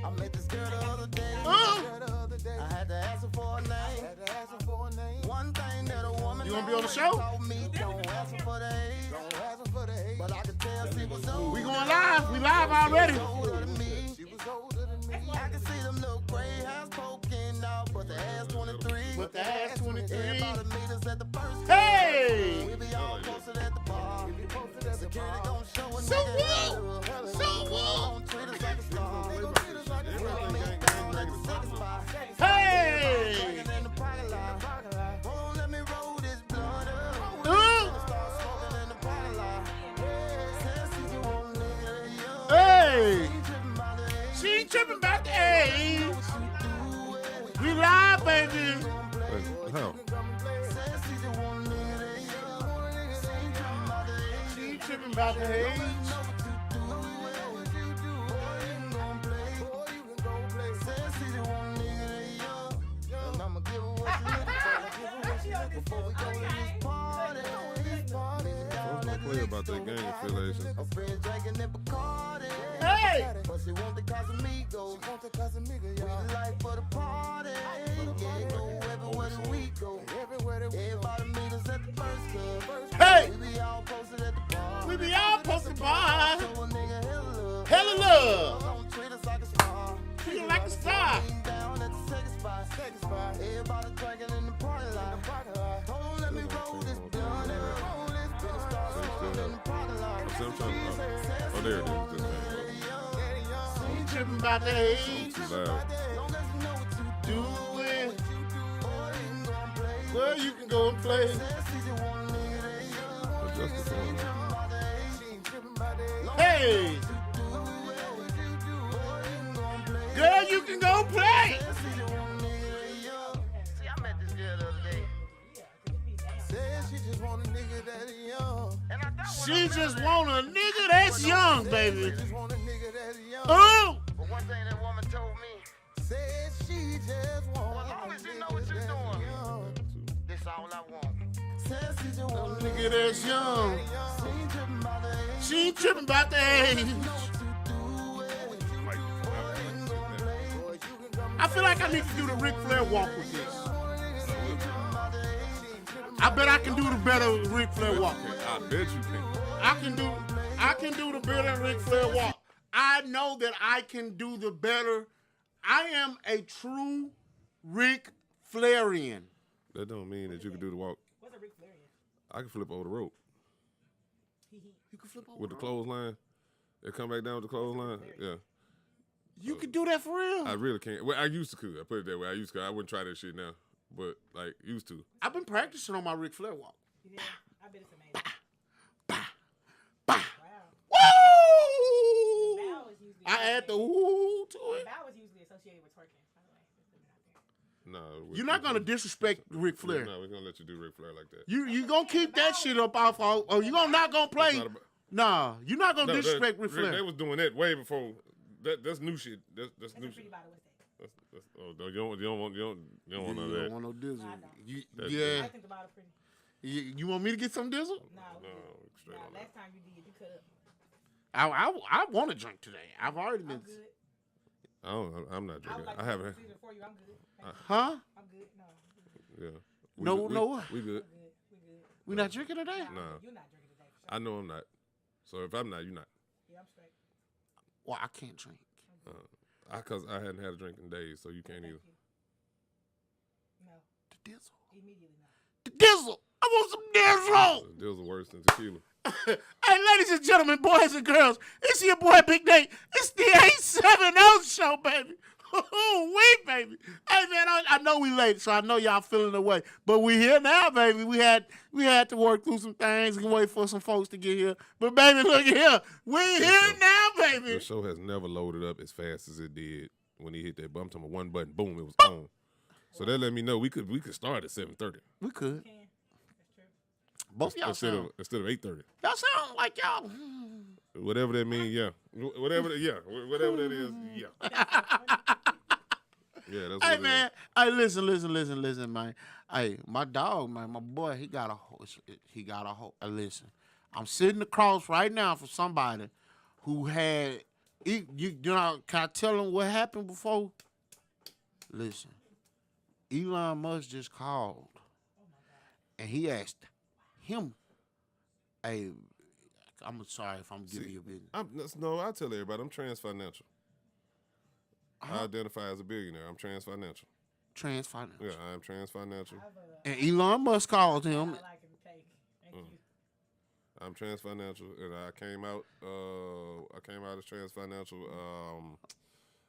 I met this girl the other day. I had to ask her for a name. One thing that a woman You gonna be on the show? told me, don't ask her for the age. But I could tell she was old. We going live. We live already. She was older than me. I can see them little gray hairs poking out, but the ass 23. But the ass 23. Everybody meet us at the first. Hey! We be all posted at the bar. Security gon' show a So nigga. what? So what? Don't treat us like a star. They gon' treat us like a star. Down at the second spot. Hey! In the parking lot. Won't let me roll this blunt up. Ooh! Start smoking in the parking lot. Says she just want a nigga young. Hey! Tripping by the age. She ain't tripping about the age. We live, baby. How? Says she just want a nigga young. Tripping by the age. She ain't tripping about the age. Before we go to this party, I was gonna play about that gang affiliation. a friend drinking in Bacardi. Hey! But she want the Casamigos. We the life for the party. Yeah, go everywhere that we go. Everybody meet us at the first club. Hey! We be all posted at the bar. We be all posted by. Show a nigga hella love. Hella love. Don't treat us like a star. Treat you like a star. Sitting down at the second spot. Everybody drinking in the parking lot. Don't let me roll this blunt. Finna start smoking in the parking lot. I'm trying to. Oh, there it is. This thing. She ain't tripping about the age. Too loud. Long as you know what you Do it. or you can go and play. Well, you can go and play. Says she just want a nigga that young. Adjust the phone. Hey! Girl, you can go play. See, I met this girl the other day. Says she just want a nigga that young. And I thought She just want a nigga that's young, baby. just want a nigga that young. Oh! But one thing that woman told me, said she just want as long as you know what you're doing, this all I want. Says she just want a Nigga that's young. She ain't tripping about the age. She ain't tripping about the age. Like, I feel like I need to do the Ric Flair walk with this. I bet I can do the better Ric Flair walk. I bet you can. I can do the better Ric Flair walk. I know that I can do the better. I am a true Ric Flairian. That don't mean that you can do the walk. What's a Ric Flairian? I can flip over the rope You can flip over. with the clothesline. It come back down with the clothesline. Yeah, You can do that for real. I really can't. Well, I used to could. I put it that way. I wouldn't try that shit now, but like used to. I've been practicing on my Ric Flair walk. You did? I bet it's amazing. Bah. Wow. Woo! Bow is usually I add the woo to it. bow is usually associated with twerking, by the way. Just putting it out there. No, You're not gonna disrespect Ric Flair. No, we're gonna let you do Ric Flair like that. You gonna keep that shit up off. Or you not gonna play? That's not about- Nah, you're not gonna No, disrespect Ric They Flair. was doing that way before. That's new shit. That's That's new a pretty shit. bottle. What's that? That's, oh, no, you don't want none of You that. don't want no dizzle. No, I don't. That's Yeah. I think the bottle pretty. You want me to get some dizzle? No, No, straight on that. last time you did, you cut up. I want to drink today. I've already I'm been. good. I'm not I drinking. would like I to haven't. season for you. I'm good. Thank you. Huh? I'm good. No, I'm good. Yeah. No, good. no what? We good. I'm good. We good. We not drinking today? Nah, Nah. You're not drinking today. For sure. I know I'm not. So if I'm not, you're not. Yeah, I'm straight. Well, I can't drink. Cause I hadn't had a drink in days, so you can't Thank either. you. No, The dizzle. immediately no. The dizzle. I want some dizzle. Deals are worse than tequila. Hey, ladies and gentlemen, boys and girls, it's your boy Big Nate. It's the 870 show, baby. We, baby. Hey, man, I know we late, so I know y'all feeling the way. But we here now, baby. We had to work through some things and wait for some folks to get here. But, baby, look here. We here now, baby. The show has never loaded up as fast as it did when he hit that button. I'm talking about one button, boom, it was on. So that let me know we could start at 7:30 We could. Can. That's true. Both of y'all instead of 8:30. y'all sound like y'all. Whatever that means, yeah. Whatever that is, yeah. Yeah, that's Hey what it man, hey listen, man. Hey, my dog, man, my boy, he got a listen. I'm sitting across right now from somebody who had you know, can I tell him what happened before? Listen, Elon Musk just called and he asked him, hey, I'm sorry if I'm giving you a business. No, I tell everybody I'm trans financial. I identify as a billionaire. I'm trans financial. Trans financial. Yeah, I am trans financial. And Elon Musk called him. I like him to take. Thank you. I'm trans financial, and I came out. I came out as trans financial.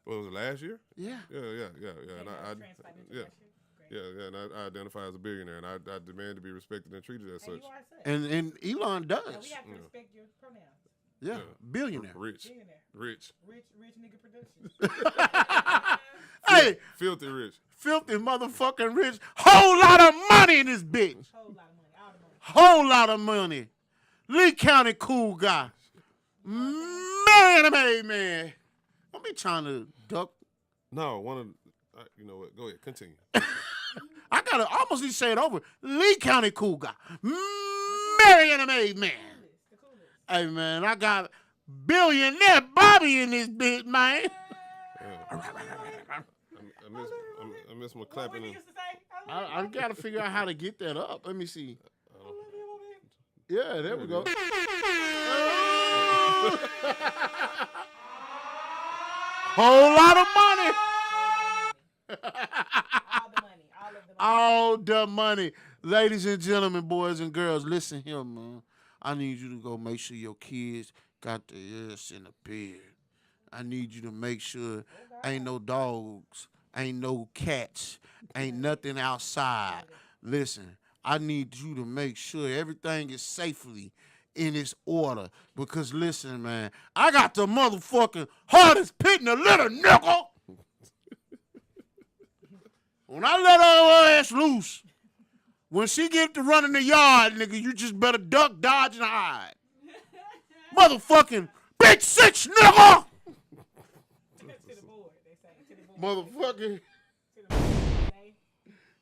What was it, last year? Yeah. Yeah. And and I identify as a billionaire, and I demand to be respected and treated as such. And Elon does. And we have to respect your pronouns. Yeah. Billionaire. Rich. Rich nigga production. Hey, Filthy rich. filthy motherfucking rich. Whole lot of money in this bitch. Whole lot of money. All the money. Whole lot of money. Lee County cool guy. Man, man. Don't be trying to duck. No, one of you know what? Go ahead, continue. I gotta almost need to say it over. Lee County cool guy. Marion man. Hey man, I got billionaire Bobby in this bitch, man. I miss my clapping. Used to say, I gotta figure out how to get that up. Let me see. Yeah, there we go. Whole lot of money. All the money. Ladies and gentlemen, boys and girls, listen here, man. I need you to go make sure your kids got their ass in the bed. I need you to make sure ain't no dogs, ain't no cats, ain't nothing outside. Listen, I need you to make sure everything is safely in its order. Because listen, man, I got the motherfucking hardest pit in the little nickel. When I let her ass loose, when she get to run in the yard, nigga, you just better duck, dodge, and hide. Motherfucking big SYXX, nigga! Motherfucking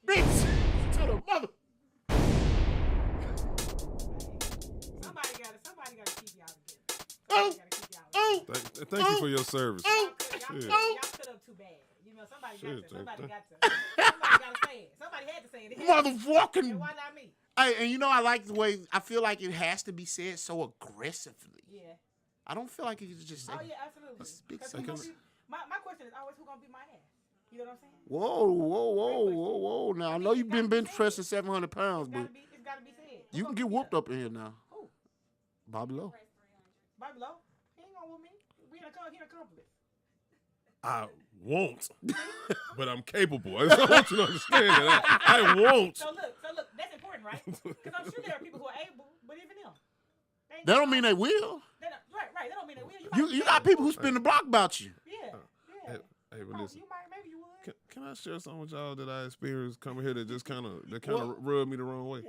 big SYXX to the mother. Somebody gotta keep y'all together. Oh, oh, Thank you for your service. Y'all put up too bad. You know, somebody gotta say it. Somebody had to say it. motherfucking. Why not me? Hey, and you know I like the way I feel like it has to be said so aggressively. Yeah. I don't feel like you can just say. Oh yeah, absolutely. Speak 'Cause seconds. My question is always who gonna beat my ass? You know what I'm saying? Whoa. Now I know you've been bench pressing 700 pounds, but It's gotta be said. you can get whooped up in here now. Who? Bobby Lowe. Bobby Lowe? He ain't gonna whoop me. He an accomplice. I won't, but I'm capable. I want you to understand that. I won't. So look, that's important, right? Because I'm sure there are people who are able, but even them. That don't mean they will. Right. That don't mean they will. You got people who spin the block about you. Yeah. Hey, but listen. Maybe you would. Can I share something with y'all that I experienced coming here that just kind of rubbed me the wrong way?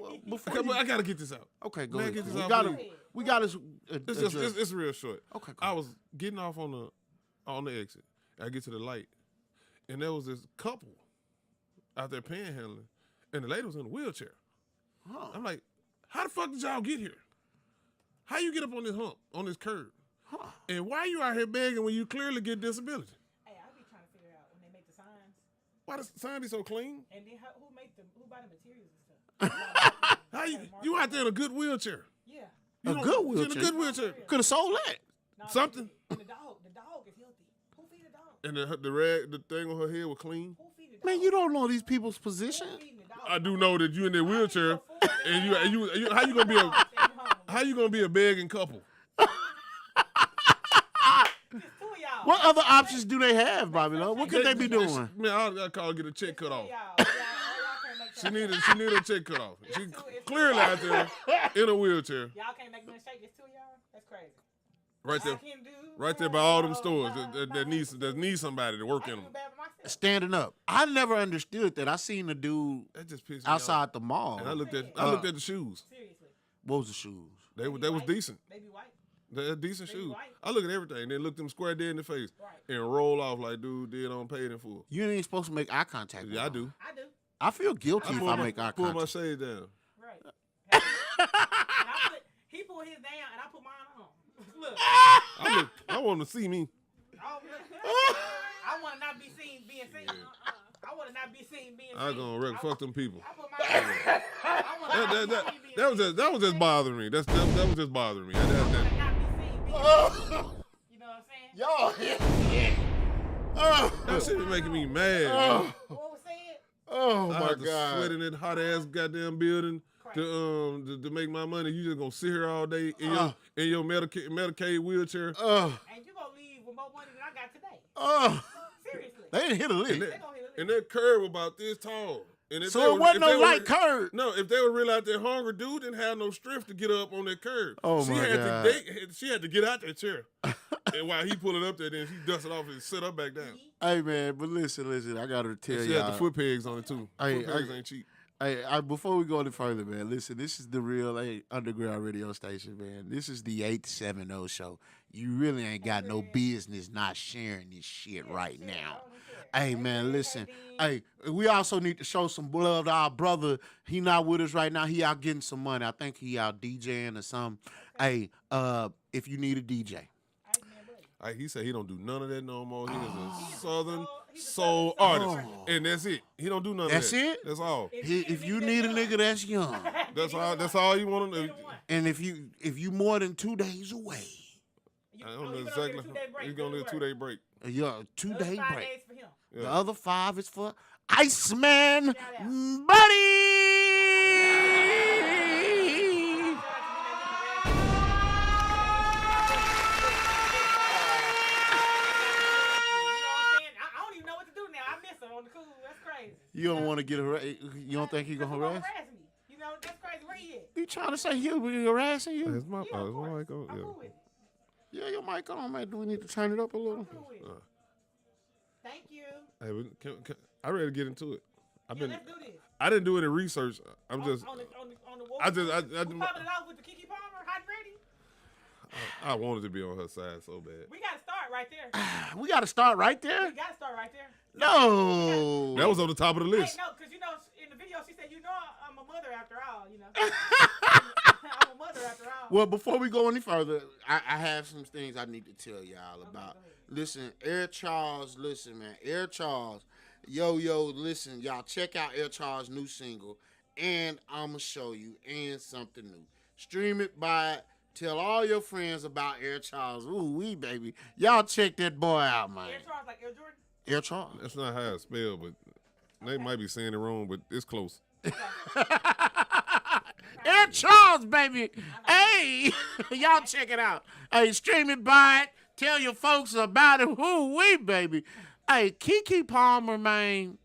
I gotta get this out. Okay, go Man, ahead. get this We out, got please. to. We got to. It's real short. Okay, I was getting off on the exit. I get to the light, and there was this couple out there panhandling, and the lady was in a wheelchair. Huh. I'm like, how the fuck did y'all get here? How you get up on this hump, on this curb? Huh. And why you out here begging when you clearly get disability? Hey, I be trying to figure out when they make the signs, Why does the sign be so clean? and then who buy the materials and stuff. How you out there in a good wheelchair? Yeah. You A don't- good you wheelchair? In a good wheelchair. Could have sold that. No, Something. And the dog is healthy. Who feed the dog? And the thing on her head was clean. Who feed the dog? Man, you don't know these people's position. Who feeding the dog? I do know that you in that wheelchair, and you how you gonna be a begging couple? What other options do they have, Bobby Lowe? What could they be doing? Man, I gotta call her, get a check cut off. She need a check cut off. She clearly out there in a wheelchair. Y'all can't make no shake. It's two of y'all. That's crazy. Right there by all them stores that need somebody to work in them. Standing up. I never understood that. I seen the dude That just pissed me off. outside the mall. And I looked at the shoes. Seriously. What was the shoes? They was decent. They be white. They're a decent shoe. right. I look at everything, then look them square dead in the face, and roll off like dude did on Paid in Full. You ain't supposed to make eye contact. Yeah, I do. I do. I feel guilty if I make eye Pull my contact. shades down. Right. He pulled his down, and I put mine on. Look. I want to see me. I want to not be seen being seen. I want to not be seen being seen. I gonna wreck. Fuck them people. I put mine on. That was just bothering me. That was just bothering me. I want to not be seen being seen. You know what I'm saying? Y'all. That shit be making me mad. What was said? Oh I my have to God. sweat in that hot ass goddamn building to make my money. You just gonna sit here all day in your Medicaid wheelchair. And you gonna leave with more money than I got today. Seriously. They didn't hit a lick. They gonna hit a lick. And that curve about this tall. And if So they it was- wasn't if no they light were- curve. No, if they were really out there hungry, dude didn't have no strength to get up on that curve. Oh, she my had God. She had to get out that chair. And while he pulled it up there, then she dusted off and sit up back down. Hey man, but listen, I gotta tell And she had the y'all. foot pegs on it too. Hey, Foot pegs ain't cheap. Hey, before we go any further, man, listen, this is the real underground radio station, man. This is the 870 show. You really ain't got no business not sharing this shit right now. Hey, man, listen. Hey, we also need to show some love to our brother. He not with us right now. He out getting some money. I think he out DJing or something. Hey, if you need a DJ. He said he don't do none of that no more. He is a Southern soul artist, and that's it. He don't do none of that. That's it? That's all. If you need a nigga that's young, That's all. That's all you want to know. and if you more than 2 days away, I don't know exactly. He's gonna get a 2-day break. you're a 2-day Those 5 break. days for him. Yeah. The other 5 is for Iceman Buddy. I don't even know what to do now. I miss her on the cool. That's crazy. You don't want to get harassed? You don't think he gonna Who harass? me? You know, that's crazy. Where he at? You trying to say he harassing you? It's my You of course. mic on. I'm Yeah. cool with it. Yeah, your mic on, man. Do we need to turn it up a little? I'm cool with it. Thank you. Hey, I ready to get into it. Yeah, let's do this. I didn't do any research. I'm just. on the wall. I just. We popping it off with the Kiki Palmer, hot and ready. I wanted to be on her side so bad. We gotta start right there. We got to start right there? We gotta start right there. No. That was on the top of the Hey, list. no, because you know, in the video she said, you know, I'm a mother after all. You know, I'm a mother after all. Well, before we go any further, I have some things I need to tell y'all about. go ahead. Listen, Air Charles, listen, man. Air Charles, yo, listen, y'all check out Air Charles' new single, and I'ma show you, and something new. Stream it, buy it, tell all your friends about Air Charles. Ooh, wee, baby. Y'all check that boy out, man. Air Charles like Air Jordan. Air Charles. That's not how it's spelled, but they might be saying it wrong, but it's close. Air Charles, baby. Hey, y'all check it out. Hey, stream it, buy it, tell your folks about it. Woo wee, baby. Hey, Kiki Palmer, man.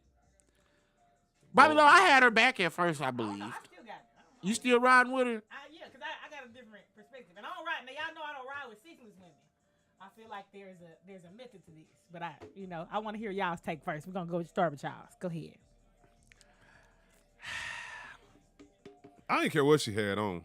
Bobby Lowe, I had her back at first, I believe. I still got it. You still riding with her? Yeah, because I got a different perspective. And I don't ride. Now, y'all know I don't ride with SYXX women. I feel like there's a method to this. But I want to hear y'all's take first. We're going to go start with y'all's. Go ahead. I didn't care what she had on.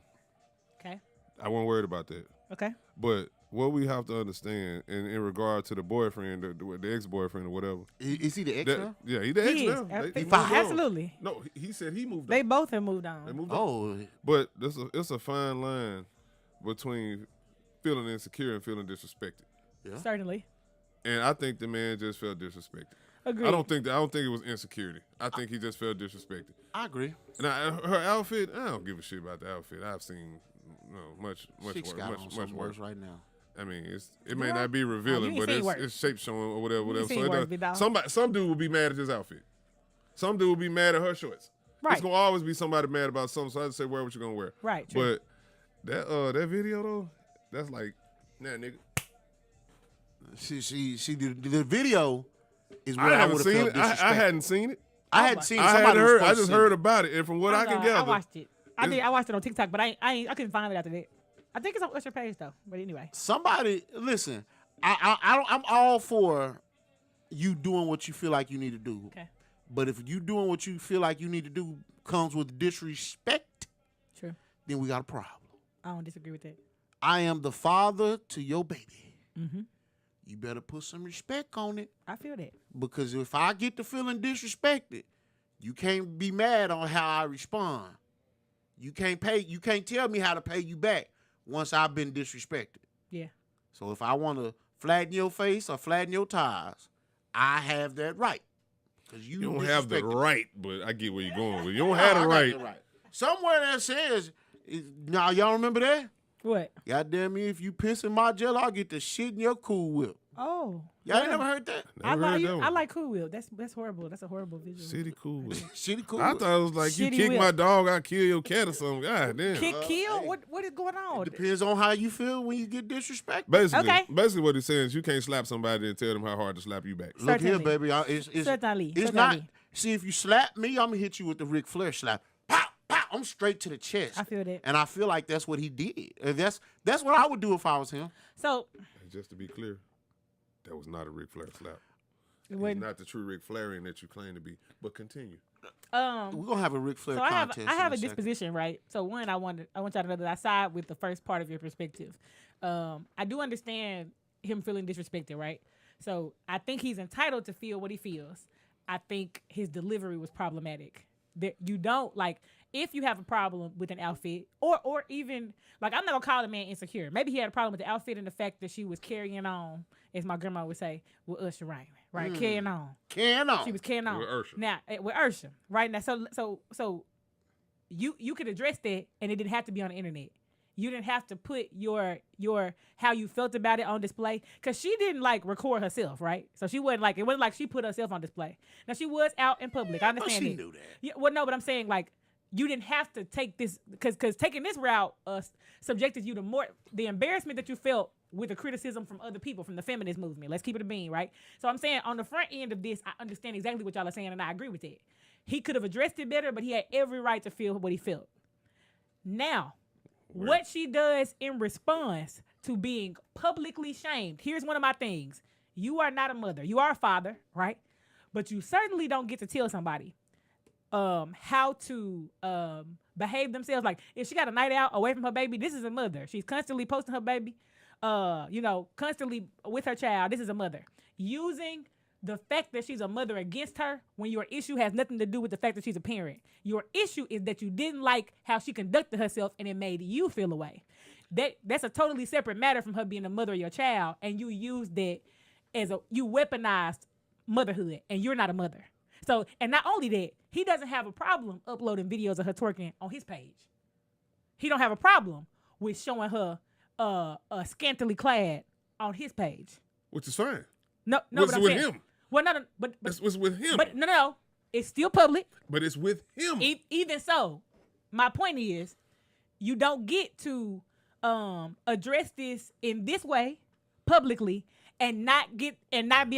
Okay. I wasn't worried about that. Okay. But what we have to understand in regard to the boyfriend, the ex-boyfriend or whatever. Is he the ex That, now? yeah, he the ex He is. now. They fine. moved on. Absolutely. No, he said he moved They on. both have moved on. They moved on. Oh, But it's a fine line between feeling insecure and feeling disrespected. Certainly. And I think the man just felt disrespected. Agreed. I don't think it was insecurity. I think he just felt disrespected. I agree. Now her outfit, I don't give a shit about the outfit. I've seen much SYXX got on much something worse. worse right now. I mean, it may not be revealing, you ain't but seen worse. it's shape showing or whatever. seen So worse, big dog. some dude will be mad at his outfit. Some dude will be mad at her shorts. Right. It's gonna always be somebody mad about something. So I just say, wear what you gonna wear. Right, true. But that video though, that's like, nah, nigga. See the video is where I I haven't would have seen felt it. disrespect. I hadn't seen it. I hadn't seen it. I Somebody hadn't was heard. I supposed to just send heard it. about it, and from what I can gather, I watched it. I it's- did. I watched it on TikTok, but I couldn't find it after that. I think it's on Usher page though. But anyway. Somebody listen. I'm all for you doing what you feel like you need to do. Okay. But if you doing what you feel like you need to do comes with disrespect, True. then we got a problem. I don't disagree with that. I am the father to your baby. Mm-hmm. You better put some respect on it. I feel that. Because if I get to feeling disrespected, you can't be mad on how I respond. You can't tell me how to pay you back once I've been disrespected. Yeah. So if I want to flatten your face or flatten your tires, I have that right. Because you don't have the disrespected me. right, but I get where you're going with. You don't have the right. Somewhere that says, now y'all remember that? What? Goddamn me, if you piss in my jello, I'll get the shit in your Cool Whip. Oh. Y'all ain't never heard that? Never heard that one. I like Cool Whip. That's horrible. That's a horrible visual. Shitty Cool Whip. Shitty Cool I Whip. thought it was like Shitty you kick whip. my dog, I kill your cat or something. God damn. Kill? hey. What is going on? Depends on how you feel when you get disrespected. Basically what he's saying is you can't slap somebody and tell them how hard to slap you back. Look here, Certainly. baby. It's Certainly. not. See, if you slap me, I'm gonna hit you with the Ric Flair slap. Pow, pow. I'm straight to the chest. I feel that. and I feel like that's what he did. And that's what I would do if I was him. So And just to be clear, that was not a Ric Flair slap. He's when not the true Ric Flairian that you claim to be. But continue. We're gonna have a Ric Flair so I contest. have in a second. disposition, right? So one, I want y'all to know that I side with the first part of your perspective. I do understand him feeling disrespected, right? So I think he's entitled to feel what he feels. I think his delivery was problematic. That you don't like if you have a problem with an outfit, or even like I'm not gonna call the man insecure. Maybe he had a problem with the outfit and the fact that she was carrying on, as my grandma would say, with Usher Raymond, right? Carrying on. She was carrying on. With Usher. Now with Usher, right? Now so you could address that and it didn't have to be on the internet. You didn't have to put your how you felt about it on display because she didn't like record herself, right? So she wasn't like it wasn't like she put herself on display. Now she was out in public. I understand she that. knew that. Yeah, well, no, but I'm saying like you didn't have to take this because taking this route subjected you to more the embarrassment that you felt with the criticism from other people from the feminist movement. Let's keep it a bean, right? So I'm saying on the front end of this, I understand exactly what y'all are saying, and I agree with that. He could have addressed it better, but he had every right to feel what he felt. Now. What she does in response to being publicly shamed. Here's one of my things. You are not a mother. You are a father, right? But you certainly don't get to tell somebody how to behave themselves. Like if she got a night out away from her baby, this is a mother. She's constantly posting her baby, constantly with her child. This is a mother. Using the fact that she's a mother against her when your issue has nothing to do with the fact that she's a parent. Your issue is that you didn't like how she conducted herself and it made you feel away. That's a totally separate matter from her being a mother of your child, and you used that you weaponized motherhood, and you're not a mother. So, and not only that, he doesn't have a problem uploading videos of her twerking on his page. He don't have a problem with showing her scantily clad on his page. Which is fine. No, What's but I'm with saying, him? well, no, but It's with him. But no, it's still public. But it's with him. Even so, my point is, you don't get to address this in this way publicly and not be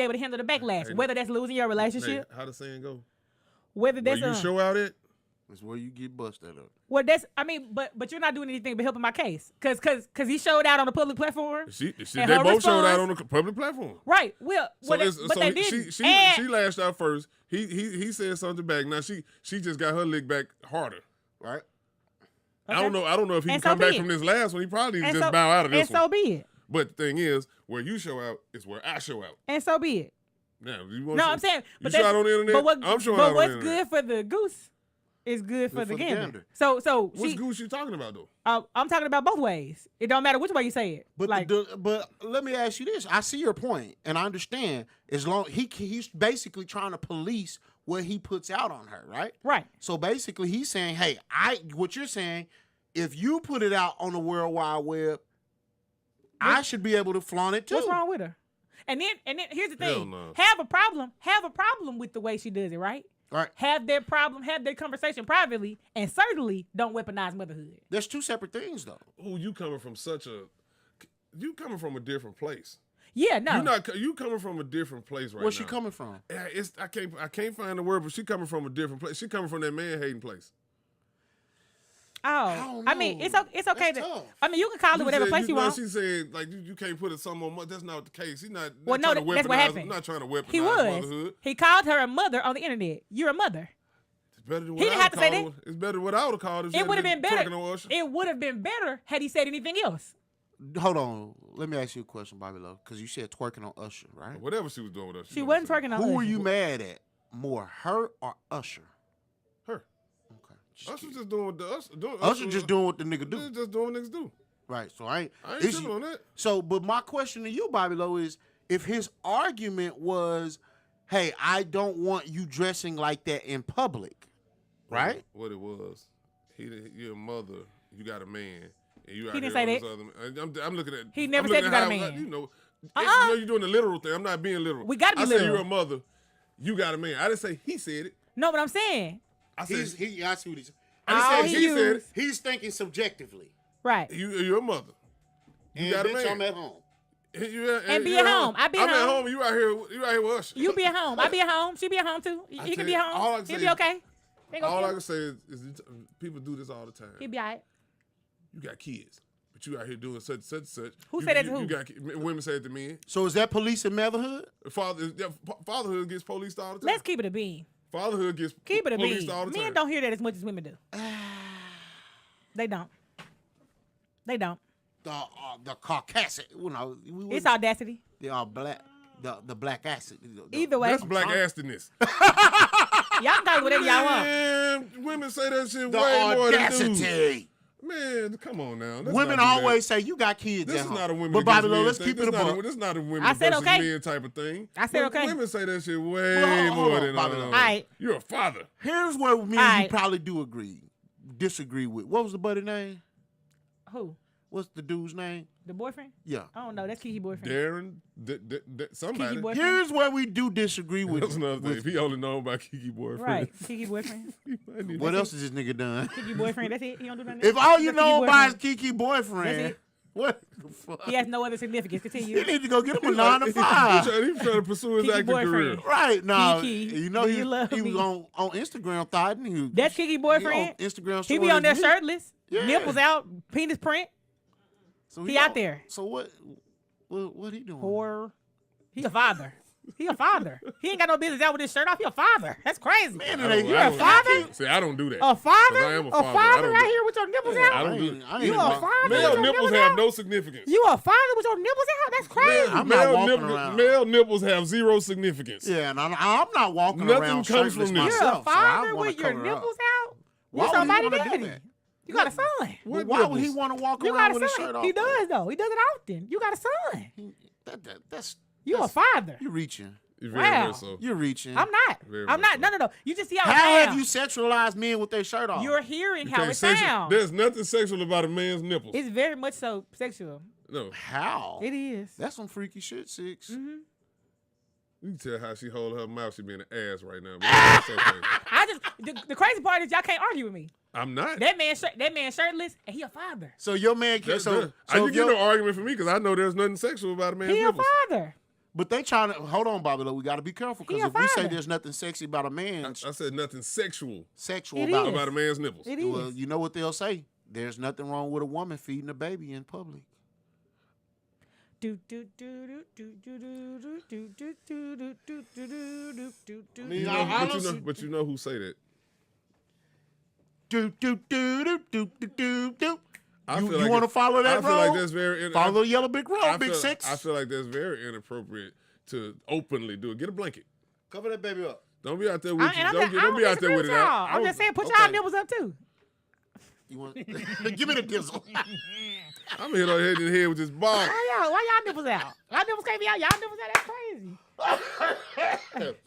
able to handle the backlash. Hey, whether that's losing your relationship, Hey, how the saying go? whether Where that's you show out it. That's where you get busted up. well, but you're not doing anything but helping my case, cause he showed out on the public platform. They her both showed out response- on the public platform. Right. Well, they didn't. She lashed out first. He said something back. Now she just got her lick back harder. Right? I don't know if he can And so come be back it. from this last one. He probably And just so- bow out of this And so be it. But the thing is, where you show out is where I show out. And so be it. Now, you want No, I'm saying, but you show that's- out on the internet. I'm showing but out on the what's internet. good for the goose is good for the gander. So What's goose you talking about though? I'm talking about both ways. It don't matter which way you say it. But like, but let me ask you this. I see your point, and I understand. As long he's basically trying to police what he puts out on her, right? right. So basically, he's saying, "Hey, what you're saying, if you put it out on the World Wide Web, I should be able to flaunt it too." What's wrong with her? And then here's the Hell thing: no. have a problem with the way she does it, right? Right. Have their conversation privately, and certainly don't weaponize motherhood. There's two separate things, though. Who you coming from you coming from a different place. Yeah, no. You coming from a different place right Where's now. she coming from? Yeah, I can't find the word, but she coming from a different place. She coming from that man hating place. Oh, don't I mean, know. it's okay That's to. tough. I mean, you can call it whatever place you want. She said like you can't put it some more. That's not the case. He's not. Well, no, trying to that's what weaponize- happened. I'm not trying to weaponize He was. motherhood. He called her a mother on the internet. You're a mother. It's better than He what didn't I have would to say call it. It's better than what I would have called it. It would have been better. On Usher. It would have been better had he said anything else. hold on. Let me ask you a question, Bobby Love, because you said twerking on Usher, right? Whatever she was doing with us. She wasn't twerking on Who were Usher. you mad at more, her or Usher? Her. Okay. Usher just doing what the Usher. Usher just doing what the nigga do. Just doing what niggas do. Right. So I ain't I ain't tripping on that. So, but my question to you, Bobby Lowe, is if his argument was, hey, I don't want you dressing like that in public, right? What it was, you're a mother, you got a man, and you out He here didn't say on that. this other. I'm looking at. He never I'm said looking you at got a how- man. You know, you're doing the literal thing. I'm not being literal. We gotta be I literal. said you're a mother, you got a man. I didn't say he said it. No, but I'm saying. I said I see what he's I all didn't say he he said it. used- He's thinking subjectively. Right. You're a mother. You And got a bitch, man. I'm at home. And be at home. I be at I'm at home. home. You out here with Usher. You be at home. I be at home. She be at home too. He I can tell be you, at all I home. can He'll say be is- okay. They gonna All kill I him. can say is people do this all the time. He'll be alright. You got kids, but you out here doing such and such. Who You- said that to you who? got women say it to men. So is that police in motherhood? Fatherhood gets policed all the time. Let's keep it a bean. Fatherhood gets Keep it a policed bean. all the time. Men don't hear that as much as women do. They don't. They don't. The Caucasian, It's audacity. the black, the black acid. Either way, That's black assness. y'all can call it whatever y'all want. Man, women say that shit The way more than dudes. audacity. Man, come on now. Let's Women not do always say you got kids. that. This at is home. not a women But Bobby against Lowe, men let's thing. keep This it a not buck. This not a women I said versus okay. men type of thing. I said But okay. Women say that shit way Well, hold more on, than Bobby Lowe. Aight. You're a father. Here's where me and you Aight. probably disagree with. What was the buddy name? Who? What's the dude's name? The boyfriend? Yeah. I don't know. That's Kiki boyfriend. Darren, somebody. Kiki boyfriend. Here's where we do disagree with. That's another thing. If he only know about Kiki boyfriend. Right. Kiki boyfriend. he might need What to- else has this nigga done? Kiki boyfriend. That's it. He don't do nothing. If all you That's know Kiki about is boyfriend. Kiki boyfriend, That's it. what the fuck? He has no other significance. You Continue. need to go get him a He's 9 to like- 5. He's trying to pursue his Kiki acting career. boyfriend. Right now, Kiki, you know do he you love was me? on Instagram thoughting. He That's Kiki boyfriend. on Instagram. He showing be on there his meat. shirtless, Yeah. nipples out, penis print. So He out there. So what he doing? Or he a father. He a father. He ain't got no business out with his shirt off. He a father. That's crazy. Man, I don't- You're I a don't- father? See, I don't do that. A 'Cause father? I am a A father. I father don't out do- here with your nipples I out? don't do I You ain't a walk- father? Male with your nipples out? have no significance. You a father with your nipples out? That's crazy. I'm not walking around. Male nipples have zero significance. Yeah, and I'm not walking Nothing around comes shirtless from this. You're a myself. so I father wanna with your cover it up. nipples out? Why You're would he somebody wanna do daddy. that? You got a son. What Why would he nipples? want to walk You around got with a his son. shirt off? He does though. He does it often. You got a son. That's You a father. you're reaching. Very Wow. much so. You're reaching. I'm not. Very I'm much not. so. No. You just see how How it have you sounds. sexualized men with their shirt off? You're hearing You how can't it sexual- sounds. There's nothing sexual about a man's nipples. It's very much so sexual. No. How? It is. That's some freaky shit, SYXX. Mm-hmm. You can tell how she hold her mouth. She being an ass right now. But that's okay. The crazy part is y'all can't argue with me. I'm not. That man shirtless and he a father. So your man can't. That's So good. You if get your- no argument from me because I know there's nothing sexual about a man's He a nipples. father. But they trying to hold on, Bobby. Look, we got to be careful He because a if we say father. there's nothing sexy about a man's I said nothing sexual sexual It about is. about a man's nipples. It is. well, you know what they'll say. There's nothing wrong with a woman feeding a baby in public. Do do do do do do do do do do do do do do do. mean, You know, I but, don't- but you know who say that. Do do do do do do do do. I You feel like want to it- follow that I feel road? like that's very. Follow the yellow brick road, I big feel, six. I feel like that's very inappropriate to openly do it. Get a blanket. Cover that baby up. Don't be out there with you. And Don't be out there with it out. I'm just saying, put Okay. y'all nipples up too. You want? Give me the dizzle. I'm hit on head in the head with this ball. Why y'all nipples out? Y'all nipples can't be out. Y'all nipples out. That's crazy.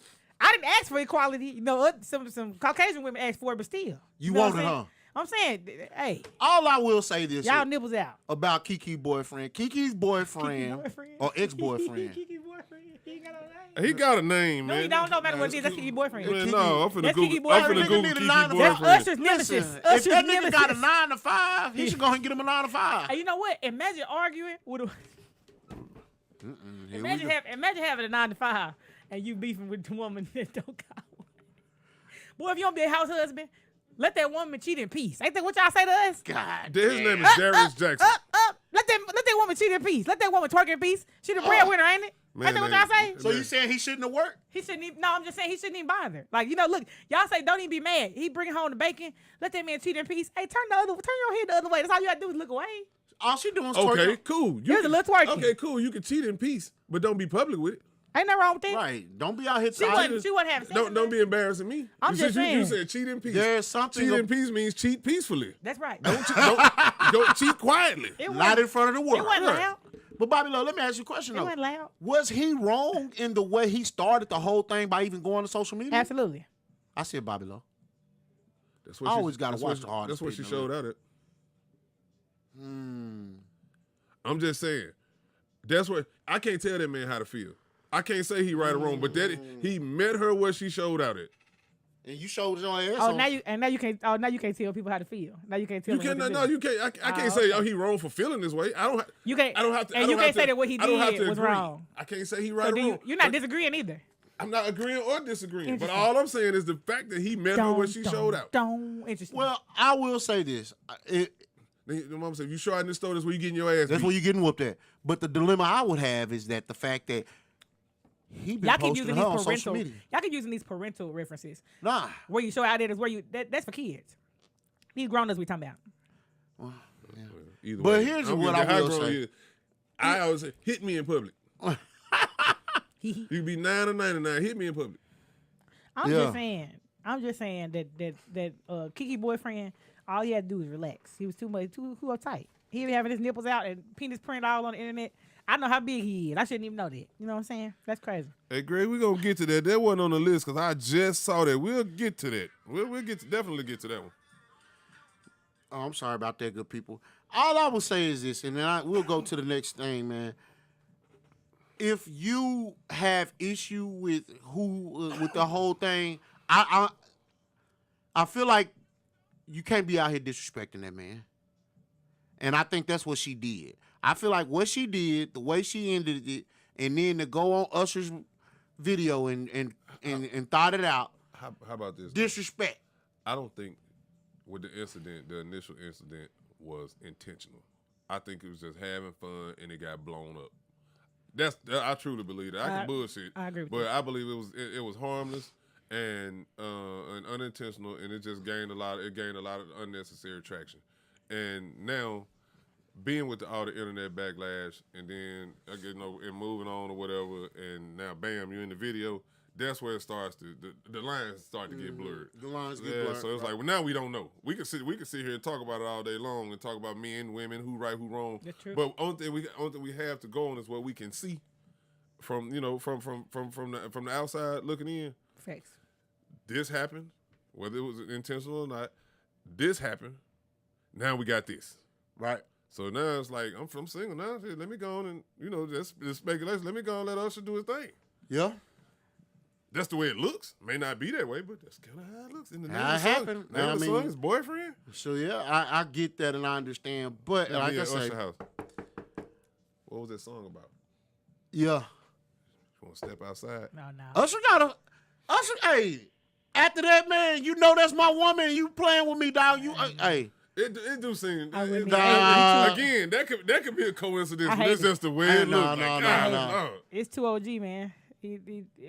I didn't ask for equality. You know, some Caucasian women asked for it, but still. You know what want it, I'm huh? saying? I'm saying, hey, All I will say this y'all is nipples out. about Kiki's boyfriend. Kiki's boyfriend, or ex-boyfriend. Kiki boyfriend. He ain't got no name. He got a name, No, man. he don't know matter what it is. That's Kiki boyfriend. Man, no, I'm finna That's Kiki Google. I'm boyfriend. finna Nigga Google need a Kiki 9 to 5. That's boyfriend. Usher's nemesis. Listen, if Usher's that nigga got a nemesis. 9 to 5, he should go ahead and get him a 9 to 5. Hey, you know what? Imagine arguing with a. Here we Imagine, go. imagine having a 9 to 5 and you beefing with the woman that don't got one. Boy, if you don't be a house husband, let that woman cheat in peace. Ain't that what y'all say to us? God. His name is Darius Jackson. Up. Let that woman cheat in peace. Let that woman twerk in peace. She the breadwinner, ain't it? Man, Ain't that what man. y'all say? So you saying he shouldn't have worked? He shouldn't even. No, I'm just saying he shouldn't even bother. Like, you know, look, y'all say don't even be mad. He bring home the bacon. Let that man cheat in peace. Hey, turn your head the other way. That's all you gotta do is look away. All she doing is Okay, twerking. cool. There's a little twerking. Okay, cool. You can cheat in peace, but don't be public with it. Ain't nothing wrong with that. Right. Don't be out here She wasn't having sex. Don't be embarrassing me. I'm just saying. You said cheat in peace. There's something. Cheat in peace means cheat peacefully. That's right. Don't cheat quietly. It Not wasn't- in front of the world. It wasn't loud. But Bobby Love, let me ask you a question It though. wasn't loud. Was he wrong in the way he started the whole thing by even going to social media? Absolutely. I said Bobby Love. That's what I always gotta watch the That's hardest what she people, showed out at. I'm just saying. That's what I can't tell that man how to feel. I can't say he right or wrong, but that he met her where she showed out at. And you showed it on ass. Oh, now you can't tell people how to feel. Now you can't tell You them can't. what to No, do. you can't. I can't say he wrong for feeling this way. I don't. You can't. I don't have to. And I you don't can't have say to- that what he I don't have did to was agree. wrong. I can't say he So right or wrong. you're not But disagreeing either. I'm not agreeing or disagreeing. But Interesting. all I'm saying is the fact that he met her where she showed out. Interesting. Well, I will say this. The mom said, "If you shot in the store, that's where you getting your ass That's beat." where you're getting whooped at. But the dilemma I would have is that the fact that he been y'all keep posting using her these on social parental. media. Y'all keep using these parental references. Nah. Where you show out at is where you. That's for kids. These grown ups we talking about. Either But way, here's don't what give a I how will grown say. he is. I always say, hit me in public. You be 9 or 99, hit me in public. I'm Yeah. just saying that Kiki boyfriend, all he had to do was relax. He was too uptight. He be having his nipples out and penis print all on the internet. I know how big he is. I shouldn't even know that. You know what I'm saying? That's crazy. Hey, Greg, we're going to get to that. That wasn't on the list because I just saw that. We'll get to that. We'll definitely get to that one. Oh, I'm sorry about that, good people. All I will say is this, and then we'll go to the next thing, man. If you have issue with with the whole thing, I feel like you can't be out here disrespecting that man. And I think that's what she did. I feel like what she did, the way she ended it, and then to go on Usher's video and thought it out. How about this? Disrespect. I don't think with the incident, the initial incident was intentional. I think it was just having fun and it got blown up. I truly believe that. I can bullshit. I agree with but you. I believe it was harmless and unintentional, and it just gained a lot of unnecessary traction. And now, being with all the internet backlash, and then and moving on or whatever, and now bam, you're in the video. That's where it starts the lines start to get blurred. The lines get blurred. So it's like, well, now we don't know. We can sit here and talk about it all day long and talk about men, women, who right, who wrong. That's true. But only thing we have to go on is what we can see from the outside looking in. Facts. This happened, whether it was intentional or not. This happened. Now we got this. Right. So now it's like, I'm single now. Shit, let me go on and, just speculation. Let me go and let Usher do his thing. Yeah. That's the way it looks. May not be that way, but that's kind of how it looks. In the name How of it the happened. Name of the I mean- song, his boyfriend. So yeah, I get that and I understand. But Yeah, like me I at say, Usher house. What was that song about? yeah. You want to step outside? No. Usher hey, after that, man, you know that's my woman. You playing with me, dog. Hey. It do seem. I wouldn't Again, that could be a coincidence, I but hate it's it. just the way Hey, it no, looks. no, Like, no, God, no. Lord. It's too OG, man.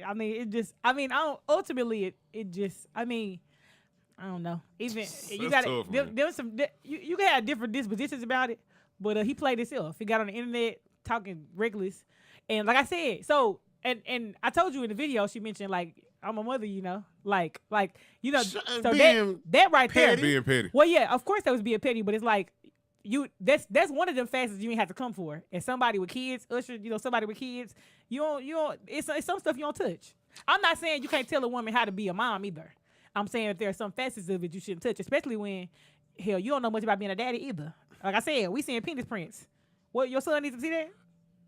I don't. Ultimately, it just. I don't know. Even you got tough, it. There was some. You can have different dispositions about it, but he played himself. He got on the internet talking reckless, and like I said, so and I told you in the video, she mentioned like I'm a mother, like so being that right there. Being petty. Well, yeah, of course that was being petty, but it's like that's one of them facets you ain't have to come for. And somebody with kids, Usher, somebody with kids, you don't. It's some stuff you don't touch. I'm not saying you can't tell a woman how to be a mom either. I'm saying that there are some facets of it you shouldn't touch, especially when hell you don't know much about being a daddy either. Like I said, we seeing penis prints. What your son needs to see that?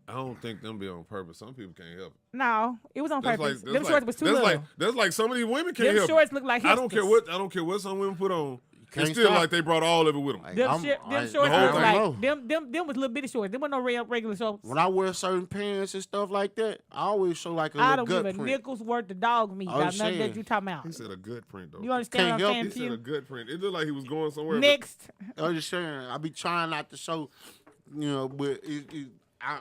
I don't think them be on purpose. Some people can't help it. No, it was on That's purpose. like- Them shorts was too little. That's like some of these women can't Them help shorts it. look like I don't hipsters. care what some women put on. can't It's still stop. like they brought all of it with them. Like, Them I'm- shorts I- look the whole like thing. them was little bitty shorts. Them were no regular shorts. When I wear certain pants and stuff like that, I always show like a I little don't give gut a print. nickel's worth of dog meat. I Got was nothing saying. that you talking about. He said a good print though. You understand Can't what I'm help saying He to said a you? good print. It looked like he was going somewhere. but- Next. I'm just saying, I be trying not to show, but I'm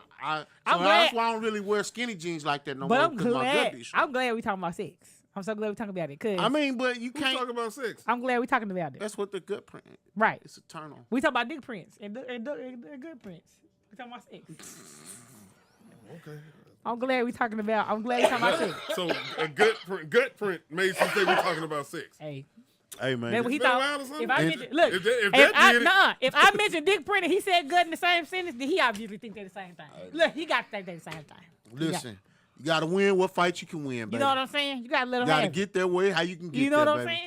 so glad- that's why I don't really wear skinny jeans like that no But more I'm because my gut glad. be short. I'm glad we talking about sex. I'm so glad we're talking about it. Cause I mean, but you Who's can't. talking about sex? I'm glad we're talking about it. That's what the gut print. Right. It's eternal. We talk about dick prints and good prints. We talking about sex. Okay. I'm glad we talking about sex. So a gut print made you say we're talking about sex. Hey, Hey man, that's what he been a thought. while or something? If I If- mention, look, if I mention dick print and he said gut in the same sentence, then he obviously think they're the same thing. Look, he got to think they're the same thing. listen, you gotta win what fight you can win, baby. You know what I'm saying? You gotta let You him gotta have it. get that way how you can get You know there, what I'm baby.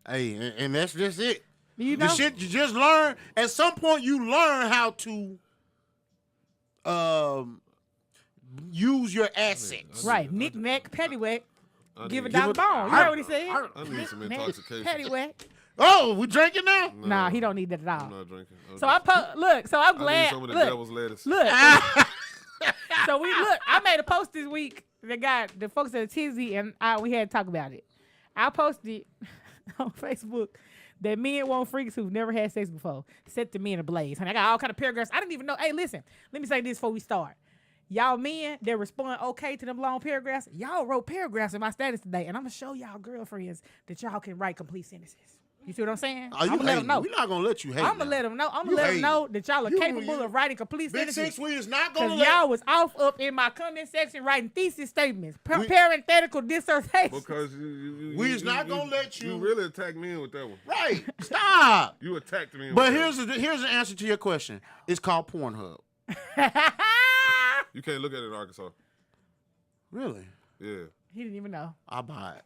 saying? Hey, and that's just it. You know? The shit you just learn. At some point, you learn how to use your assets. Right. Knick-knack, paddywhack, give a need- dog a bone. You heard what he said? I need some Knick-knack, intoxication. paddywhack. Oh, we drinking now? No, Nah, he don't need that at I'm all. not drinking. So I'm I glad. need some of the Look, devil's lettuce. look. So I made a post this week that got the folks at the Tizzy and we had to talk about it. I posted on Facebook that men want freaks who've never had sex before. Set the men ablaze. And I got all kind of paragraphs. I didn't even know. Hey, listen, let me say this before we start. Y'all men that respond okay to them long paragraphs, y'all wrote paragraphs in my status today, and I'm gonna show y'all girlfriends that y'all can write complete sentences. You see what I'm saying? Oh, you I'm gonna let them know. We're not gonna let you hate. I'm gonna let them know. I'm gonna You let them hating. know that y'all are You- capable you- of writing complete Big sentences. Six, we is not gonna Because let. y'all was off up in my comment section writing thesis statements, parenthetical dissertations. Because you We is not gonna let you- You really attacked me with that one. Right. Stop. You attacked me. But with here's the answer to your question. It's called Pornhub. you can't look at it in Arkansas. Really? Yeah. He didn't even know. I'll buy it.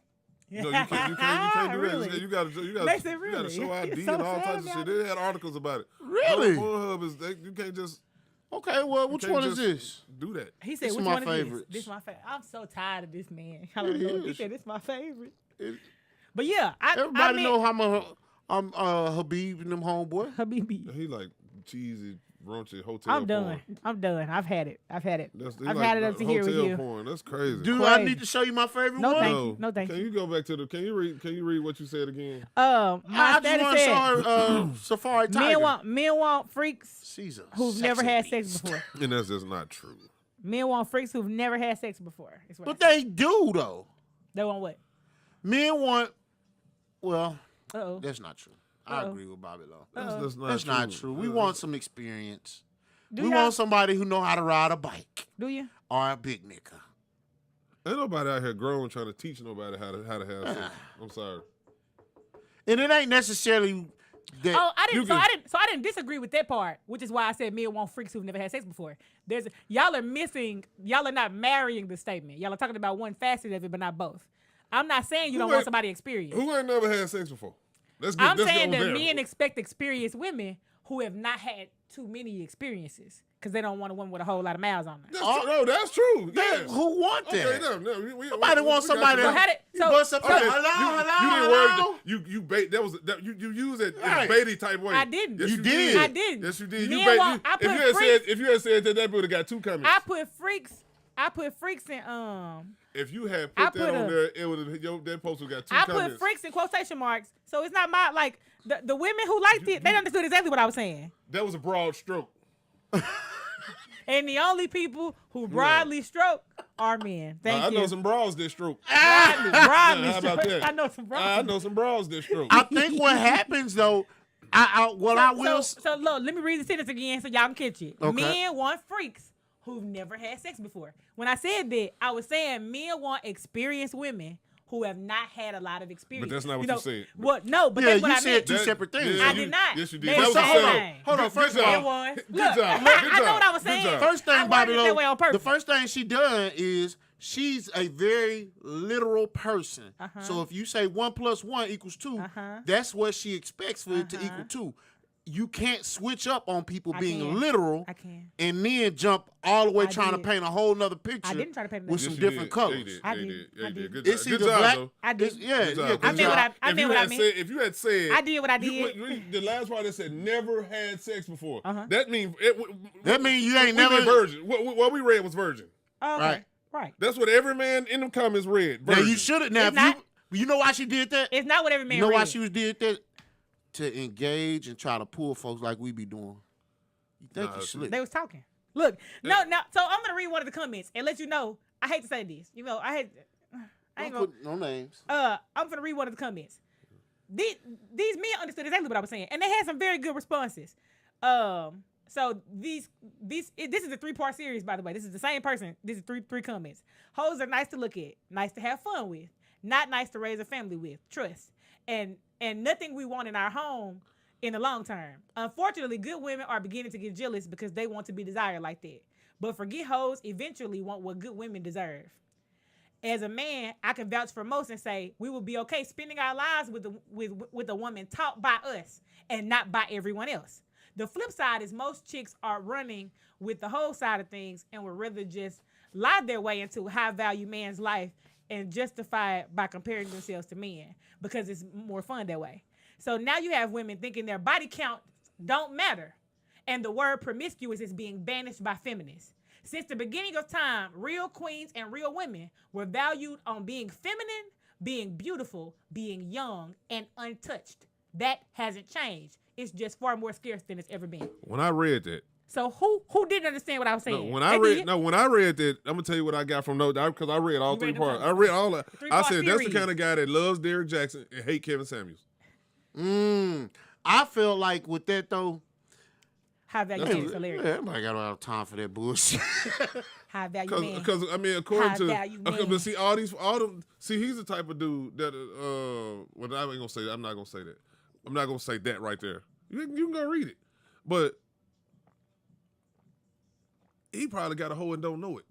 No, you can't do Really? that. You gotta They said you gotta really? show ID He's so and all sad types of about shit. They had articles about it. Really? Pornhub is you can't just Okay, well, which can't one is just this? do that. He said, This is which my one is favorites. this? This my favorite. I'm so tired of this man. I don't It know. He is. said, this my favorite. It- But yeah, Everybody know how I'm Habib and them homeboy. Habibi. He like cheesy, raunchy hotel I'm done. porn. I'm done. I've had it. That's, he I've like had it up to here with hotel you. porn. That's crazy. Do Crazy. I need to show you my favorite No, one? thank you. No, thank Can you. you go back to the? Can you read what you said again? My I just status want to said, show her Safari Tiger. men want freaks Caesar. who've never had sex before. And that's just not true. Men want freaks who've never had sex before. Is what But I said. they do, though. They want what? Men want, well, Uh-oh. that's not true. I Uh-oh. agree with Bobby Law. That's not That's true. not true. We want some experience. Do We y'all? want somebody who know how to ride a bike Do you? or a big nigga. Ain't nobody out here grown trying to teach nobody how to have sex. I'm sorry. And it ain't necessarily that. Oh, I didn't. You So can- I didn't disagree with that part, which is why I said men want freaks who've never had sex before. Y'all are missing. Y'all are not marrying the statement. Y'all are talking about one facet of it, but not both. I'm not saying you don't want ain't- somebody experienced. Who ain't never had sex before? Let's I'm get saying on that there. men expect experienced women who have not had too many experiences because they don't want a woman with a whole lot of miles on her. That's true. No, that's true. that- Yeah. Who want that? Okay, no. Somebody wants somebody. So how did- You so- bust up. so- Okay, Hello. you didn't word it. You bait. That was you used it in a Right. baity type way. I didn't. Yes, You you did. I didn't. Yes, you did. Men You bait. want- I If put you had freaks- said that would have got 2 comments. I put freaks in If you had I put that put on a- there, it would have that post would have got 2 I comments. put freaks in quotation marks, so it's not my like the women who liked it. They understood exactly what I was saying, That was a broad stroke. and the only people who broadly stroke are men. Thank I you. know some bras that stroke. broadly How about stroke. that? I know some I broadly. know some bras that stroke. I think what happens though, I will. So look, let me read the sentence again so y'all can catch it. Okay. Men want freaks who've never had sex before. When I said that, I was saying men want experienced women who have not had a lot of experience. But that's not what you said. What? No, but Yeah, that's what you I said meant. two separate things. Yeah, I did not. Yes, you did. They That was the a same setup. thing. Hold on, first of Good all, It was. Good Look, job. look, Good I know job. what I was Good saying. job. First I thing, Bobby worded it that way on Lowe, purpose. the first thing she done is she's a very literal person. So if you say 1 + 1 = 2, that's what she expects for it to equal 2. You can't switch up on people being can. literal I can. and then jump all the way I trying to did. paint a whole nother picture I didn't try to paint with another some Yes, you different did. colors. Yeah, you did. I Yeah, you did. did. Yeah, I you did. did. Good It's job. either Good job, black. though. I did. Yeah, Good yeah. job. I Good did job. what I meant. If you had said, I did what I did. the last part that said never had sex before. Uh-huh. That means That mean you ain't we never- read virgin. What we read was virgin. Oh, okay. Right. Right. That's what every man in the comments read. Now Virgin. you should have. Now It's if not- you know why she did that? It's not what every man You know why read. she did that? To engage and try to pull folks like we be doing. You think Nah, you it's- slick? They was talking. Look, no. So I'm gonna read one of the comments and let you know. I hate to say this. You know, I I ain't Don't gonna. put no names. I'm gonna read one of the comments. These men understood exactly what I was saying, and they had some very good responses. So this is a 3-part series, by the way. This is the same person. This is three comments. Hoes are nice to look at, nice to have fun with, not nice to raise a family with. Trust, and nothing we want in our home in the long term. Unfortunately, good women are beginning to get jealous because they want to be desired like that. But forget hoes eventually want what good women deserve. As a man, I can vouch for most and say we will be okay spending our lives with a woman taught by us and not by everyone else. The flip side is most chicks are running with the whole side of things and would rather just lie their way into a high value man's life and justify it by comparing themselves to men because it's more fun that way. So now you have women thinking their body count don't matter, and the word promiscuous is being banished by feminists. Since the beginning of time, real queens and real women were valued on being feminine, being beautiful, being young, and untouched. That hasn't changed. It's just far more scarce than it's ever been. When I read that, So who didn't understand what I was saying? when I read that, I'm gonna tell you what I got from notes because I read all You three read the parts. book. I read all that. I Three-part said that's the series. kind of guy that loves Derrick Jackson and hate Kevin Samuels. I feel like with that though, High value man is hilarious. everybody got a lot of time for that bullshit. High value man. Because I mean, according High to value man. but see he's the type of dude that well, I ain't gonna say that. I'm not gonna say that. I'm not gonna say that right there. You can go read it, but he probably got a hoe and don't know it.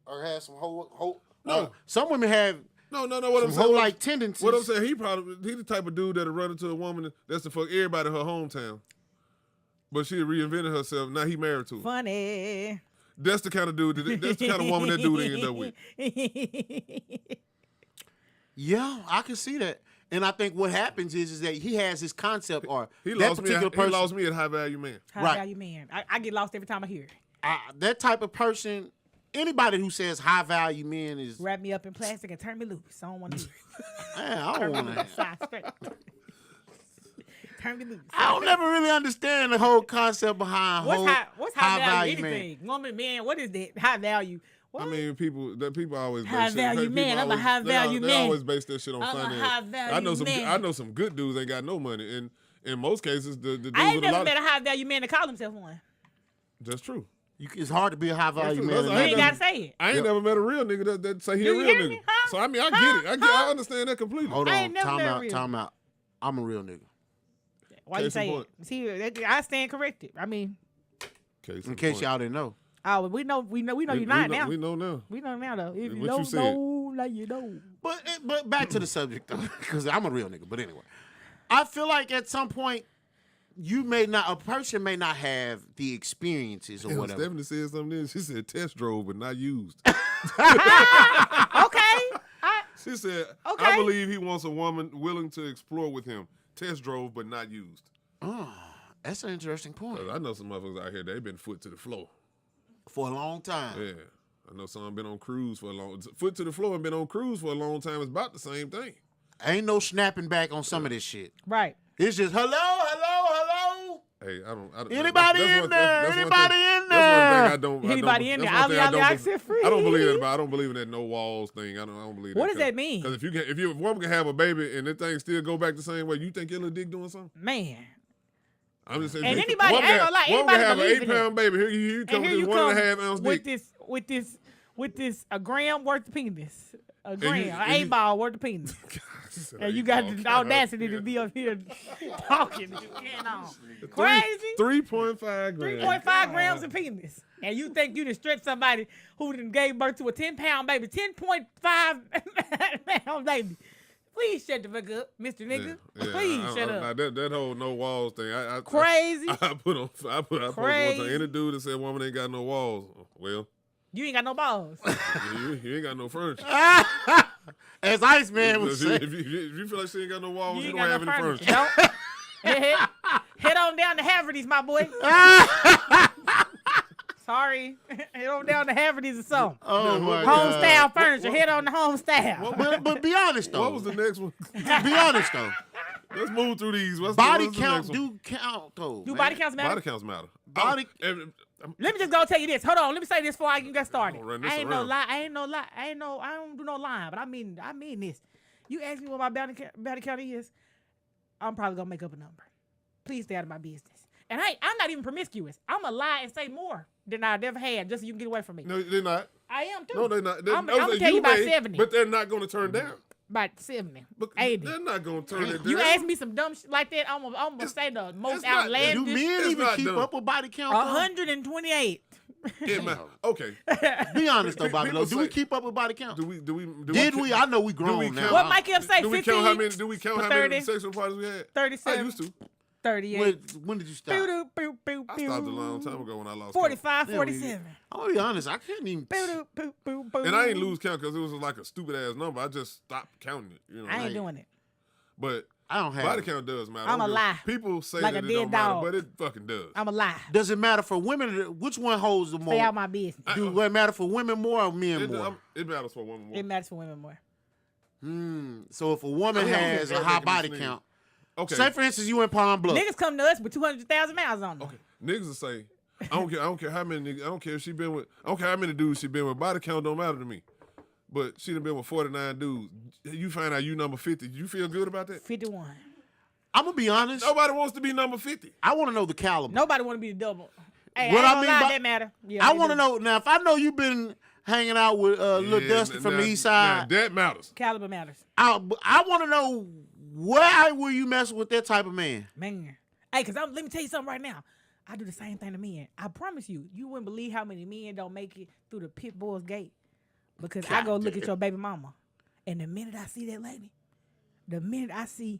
Or have some whole. No. No, some women have No. What some I'm saying, whole-like tendencies. what I'm saying, he the type of dude that'll run into a woman that's to fuck everybody in her hometown, but she reinvented herself. Now he married to her. Funny. That's the kind of dude. That's the kind of woman that dude end up with. Yeah, I can see that. And I think what happens is that he has his concept or He that lost me. particular He person. lost me at high value man. High Right. value man. I get lost every time I hear it. That type of person, anybody who says high value men is, Wrap me up in plastic and turn me loose. I don't want to hear it. man, I don't want to. Side straight. Turn me loose. I don't never really understand the whole concept behind What's high value man. anything? Woman, man, what is that? High value. What? I mean, people always High base value shit, man. I'm a high value they man. always base that shit on I'm a finance. high value man. I know some good dudes ain't got no money, and in most cases, the dudes I ain't with a never lot. met a high value man to call himself one. That's true. It's hard to be a high value true. man. That's in all You that ain't I gotta say it. I ain't never met a real nigga that say he Do a you real hear nigga. me? Huh? So I mean, I get it. I understand that completely. Hold I on, ain't never time met a out, real time out. I'm a real nigga. Why you Case in say point. it? See, I stand corrected. I mean, In case y'all didn't know. oh, we know you're not now. We know now. We know now though. If you What you don't said. know, now you know. But back to the subject though, because I'm a real nigga. But anyway, I feel like at some point a person may not have the experiences or Damn, whatever. Stephanie said something. Then she said test drove but not used. Okay. She said, Okay. I believe he wants a woman willing to explore with him. Test drove but not used. Oh, that's an interesting point. 'Cause I know some motherfuckers out here, they been foot to the floor. For a long time. Yeah. I know some been on cruise for a long foot to the floor and been on cruise for a long time. It's about the same thing. Ain't no snapping back on some of this shit. Right. It's just hello. Hey, I don't Anybody that's in one- there? that's one Anybody thing- in That's one thing I there? don't. Anybody I in don't, there? that's one thing I I'll be don't access free. I don't believe that. I don't believe in that no walls thing. I don't believe that. What does that mean? Because if a woman can have a baby and that thing still go back the same way, you think your little dick doing something? Man. I'm just saying. And if anybody- woman I ain't gonna lie, woman anybody can have an believe in 8-pound baby. Here you come And with here this you 1.5 come ounce dick. with this a gram worth of penis. A gram, and an 8-ball worth of penis. And you got the audacity to be up here talking. Getting on. Crazy. 3.5 grams. 3.5 grams of penis. And you think you done stretch somebody who done gave birth to a 10-pound baby, 10.5 pound baby. Please shut the fuck up, Mr. Nigga. Please shut up. That whole no walls thing. Crazy. I put on one time. Crazy. Any dude that said woman ain't got no walls. Well, You ain't got no balls. you ain't got no furniture. As Iceman would If say. you feel like she ain't got no walls, you ain't don't got have no any furniture. furniture. Nope. Head on down to Haverty's, my boy. Sorry. Head on down to Haverty's or something. Oh my Home God. style furniture. Head on to home style. But be honest though. What was the next one? Be honest though. Let's move through these. Body what's the count next one? do count though. Do man. body counts matter? Body counts matter. Body- Let me just go tell you this. Hold on. Let me say this before I can get started. Run this I ain't around. no lie. I don't do no lying. But I mean this. You ask me what my bounty count is, I'm probably gonna make up a number. Please stay out of my business. And I'm not even promiscuous. I'm gonna lie and say more than I've ever had just so you can get away from me. No, they're not. I am too. No, they're not. I'm gonna tell you about 70. But they're not going to turn down. About 70. But 80. they're not going to turn it down. You ask me some dumb shit like that, I'm gonna say the most it's not- Do outlandish. men It's even not keep dumb. up with body count? though? 128. Okay. Be honest though, Bobby. People Do we say- keep up with body count? Do we? Did we? I know we do grown we now. count- What Mike say? Do we 15? count how many? Do we count how many 30? sexual parties we had? 37. I used to. 38. When did you stop? Pew, pew, pew, I pew. stopped a long time ago when I lost 45, Yeah, 47. I'm gonna be honest. I couldn't even. Pew, pew, pew, pew. And I ain't lose count because it was like a stupid ass number. I just stopped counting it. You know, I ain't doing it. But I don't have. body it. count does matter. I'm I a don't lie. give- People say Like that a it dead don't matter, dog. but it fucking does. I'm a lie. Does it matter for women? Which one holds the more? Stay out my business. Do it matter for women more or men more? It matters for women more. It matters for women more. So if a woman has a high body count, Okay. say for instance you in Palm Bluff, Niggas come to us with 200,000 miles on them. Okay. Niggas will say, I don't care how many niggas, I don't care if she been with, I don't care how many dudes she been with. Body count don't matter to me. But she done been with 49 dudes. You find out you number 50. You feel good about that? 51. I'm gonna be honest. Nobody wants to be number 50. I want to know the caliber. Nobody want to be the double. Hey, What I I ain't mean gonna lie, by- that matter. Yeah, I they want to do. know now. If I know you've been hanging out with Lil Dusty from the East Side, Now, that matters. Caliber matters. I want to know why were you messing with that type of man? Man. Hey, because let me tell you something right now. I do the same thing to men. I promise you, you wouldn't believe how many men don't make it through the pit bull's gate. Because I go look at your baby mama. And the minute I see that lady, the minute I see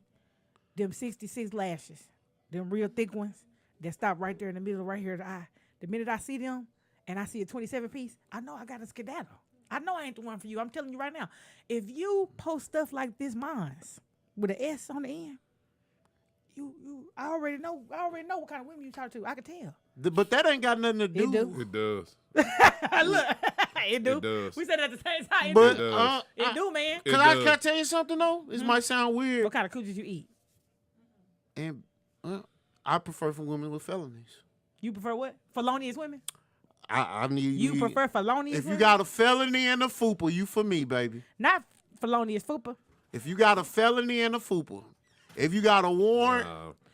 them 66 lashes, them real thick ones that stop right there in the middle, right here of the eye, the minute I see them and I see a 27 piece, I know I got a skedaddle. I know I ain't the one for you. I'm telling you right now. If you post stuff like this, mines, with an S on the end, I already know what kind of women you talk to. I can tell. But that ain't got nothing to do. do. It does. Look, it do. It does. We said it at the same time. It But do. does. It do, man. It can does. I tell you something though? This might sound weird, What kind of coochies you eat? and I prefer for women with felonies. You prefer what? Felonious women? I need You prefer felonious If you women? got a felony and a fupa, you for me, baby. Not felonious fupa. If you got a felony and a fupa, if you got a warrant,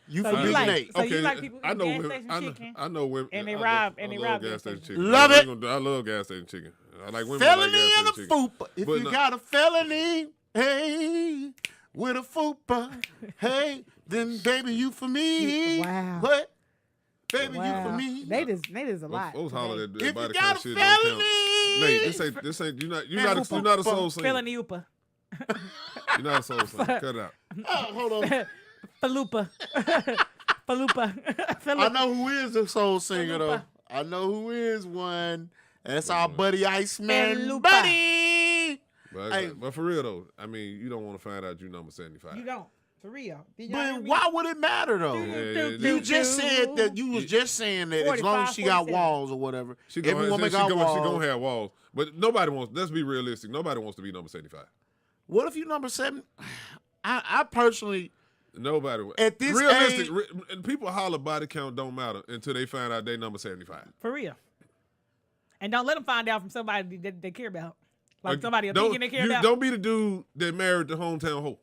you So for you Big like- Nate. so you like people I eat know gas women. station chicken, I know women. and they I rob- love- and I they love rob gas gas station station. chicken. Love I ain't it. gonna do- I love gas station chicken. I like women. Felony that like and gas a station chicken. fupa. If But you no- got a felony, hey, with a fupa, hey, then baby, you for me. Wow. What? Baby, you Wow. for me. They just a lot. Folks holler today. that If you body got count a shit don't count. felony, Nate, this ain't you're not a soul singer. Felony upa. You're not a soul singer. Cut it out. Oh, hold on. Falupa. Falupa. I know who is a soul singer though. Falupa. I know who is one. That's our buddy Iceman. Falupa. Buddy. But for real though, I mean, you don't want to find out you number 75. You don't. For real. Did y'all hear But me? why would it matter though? You just said that you was just saying that as long as she got 45, walls or whatever. She Every gonna, woman she got gonna, walls. She gonna have walls. But nobody wants, let's be realistic, nobody wants to be number 75. What if you number 7? I personally, Nobody. At this realistic, age- people holler body count don't matter until they find out they number 75. For real. And don't let them find out from somebody that they care about. Like somebody don't, opinion they care about. Don't be the dude that married the hometown hoe.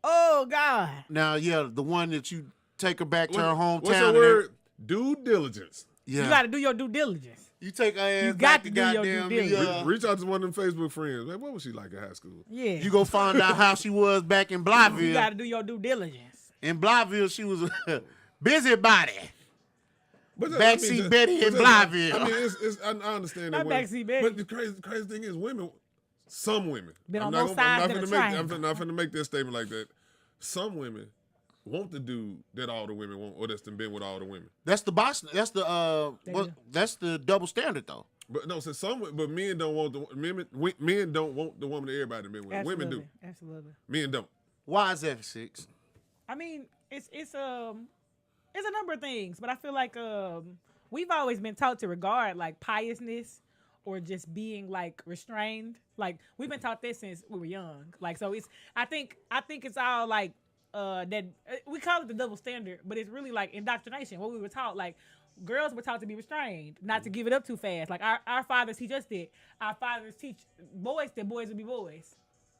Oh, God. now, yeah, the one that you take her back to her hometown. What's the and word? Due diligence. Yeah. You got to do your due diligence. You take her ass You back got to to do your goddamn due diligence. me. Reach out to one of them Facebook friends. Man, what was she like in high school? Yeah. You go find out how she was back in You Blyville. got to do your due diligence. In Blyville, she was a busybody. But Backseat Betty in Blyville. I mean, I understand that. Not women- backseat Betty. But the crazy thing is, some women. Been I'm on not both gonna- I'm sides not of the finna make- triangle. I'm not finna make that statement like that. Some women want the dude that all the women want, or that's been with all the women. That's the boss. That's the They what, do. that's the double standard though. But no, so but men don't want men don't want the woman that everybody been with. Absolutely. Women do. Absolutely. Men don't. Why is that 6? I mean, it's a number of things, but I feel like we've always been taught to regard like piousness or just being like restrained. Like we've been taught that since we were young. Like so, I think it's all like that we call it the double standard, but it's really like indoctrination. What we were taught, like girls were taught to be restrained, not to give it up too fast. Like our fathers teach us that. Our fathers teach boys that boys will be boys.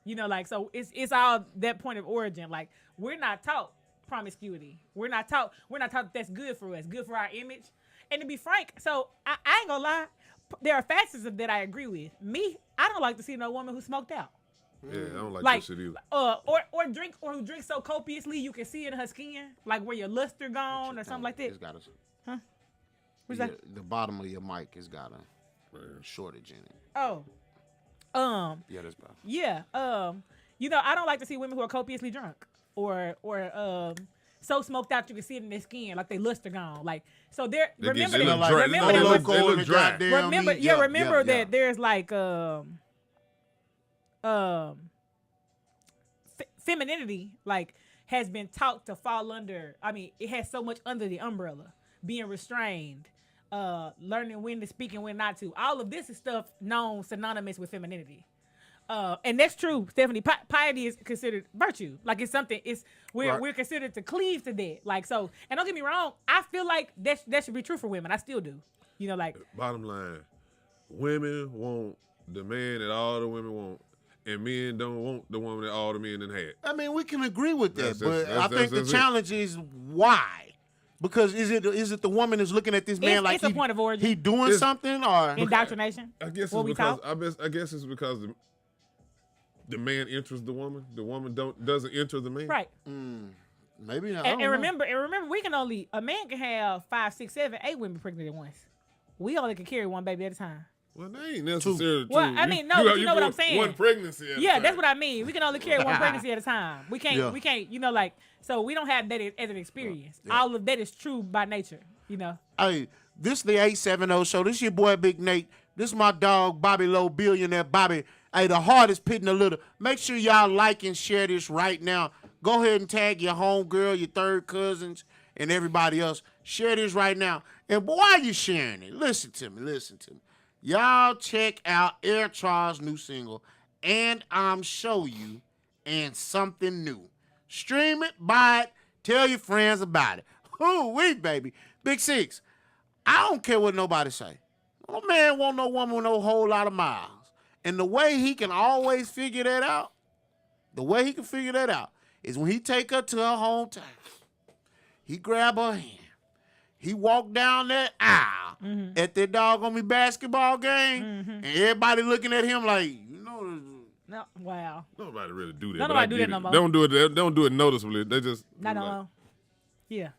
You know, like, so it's all that point of origin. Like, we're not taught promiscuity. We're not taught that that's good for us, good for our image. And to be frank, so I ain't gonna lie, there are facets of that I agree with. Me, I don't like to see no woman who smoked out. Yeah, I don't like Like, that shit either. or who drinks so copiously you can see it in her skin, like where your luster gone or something like that. It's got What's that? the bottom of your mic has got a shortage in it. Oh, Yeah, that's bad. yeah. You know, I don't like to see women who are copiously drunk or so smoked out you can see it in their skin, like they luster gone. Like, so there. They get- Remember they that. look dry. Remember They that. look- they look dry. Remember, remember that there's like femininity like has been taught to fall under. I mean, it has so much under the umbrella, being restrained, learning when to speak and when not to. All of this is stuff known synonymous with femininity. And that's true, Stephanie. Piety is considered virtue. Like, it's something. We're considered to cleave to that. Like, so. And don't get me wrong. I feel like that should be true for women. I still do. You know, like. Bottom line, women want the man that all the women want, and men don't want the woman that all the men done had. I mean, we can agree with that, That's- but I think the that's it. challenge is why. Because is it the woman that's looking at this man like It's a point of origin. he doing It's- something or Indoctrination. I guess What it's we because taught? I guess it's because the man enters the woman doesn't enter the man. Right. maybe not. And remember, we can only, a man can have 5, 6, 7, 8 women pregnant at once. We only can carry one baby at a time. Well, that ain't necessarily true. Well, I mean, no, but you know what I'm go saying. One pregnancy at a Yeah, time. that's what I mean. We can only carry one pregnancy at a time. We can't, Yeah. you know, like, so we don't have that as an experience. All of that is true by nature, you know. Hey, this the 870 show. This your boy Big Nate. This my dog Bobby Lowe, billionaire Bobby. Hey, the heart is pitting a little. Make sure y'all like and share this right now. Go ahead and tag your homegirl, your third cousins, and everybody else. Share this right now. And why you sharing it? Listen to me. Y'all check out Air Charles' new single, And I'm Show You, and Something New. Stream it, buy it, tell your friends about it. Ooh-wee, baby. Big SYXX, I don't care what nobody say. No man want no woman with no whole lot of miles. And the way he can always figure that out, is when he take her to her hometown. He grab her hand. He walk down that aisle at that doggone me basketball game, and everybody looking at him like, you know. No, wow. Nobody really do that. Don't but nobody I do get that no it. more. They don't do it noticeably. They just Not like, no. Yeah.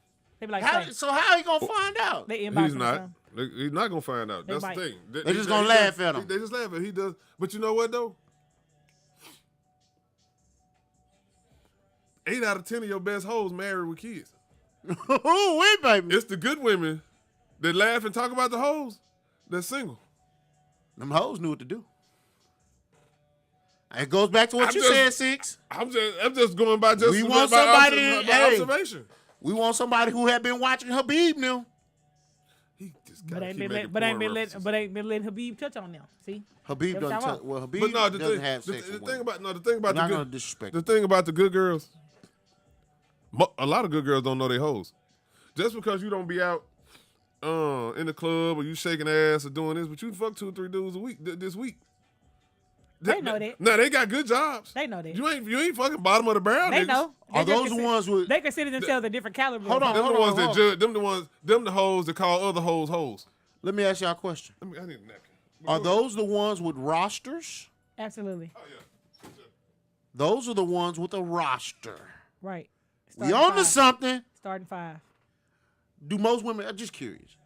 They be like, How, say, so how he gonna find out? they inbox He's him or not. something. He's not gonna find out. They That's might. the thing. They just gonna laugh at him. They just laugh at him. He does. But you know what though? 8 out of 10 of your best hoes married with kids. Ooh-wee, baby. It's the good women that laugh and talk about the hoes that's single. Them hoes knew what to do. It goes back to what I'm you just- said, SYXX. I'm just going by just We want by somebody by hey. observation. We want somebody who had been watching Habib now. He just But gotta ain't keep been making let, porn references. letting Habib touch on them. See? Habib That's what doesn't. I'm talking Well, Habib But no, doesn't have sex the with thing women. about We're the not gonna good disrespect. the thing about the good girls, a lot of good girls don't know they hoes. Just because you don't be out in the club or you shaking ass or doing this, but you fuck 2 or 3 dudes a week this week. They know that. Now they got good jobs. They know that. You ain't fucking bottom of the barrel. They niggas. know. Are They those just the ones with? They consider themselves a different caliber. Hold on. Them the ones that judge. Them the hoes that call other hoes hoes. Let me ask y'all a question. I need a napkin. Are those the ones with rosters? Absolutely. Oh yeah. Those are the ones with a roster. Right. We on to something. Starting 5. Do most women? I'm just curious.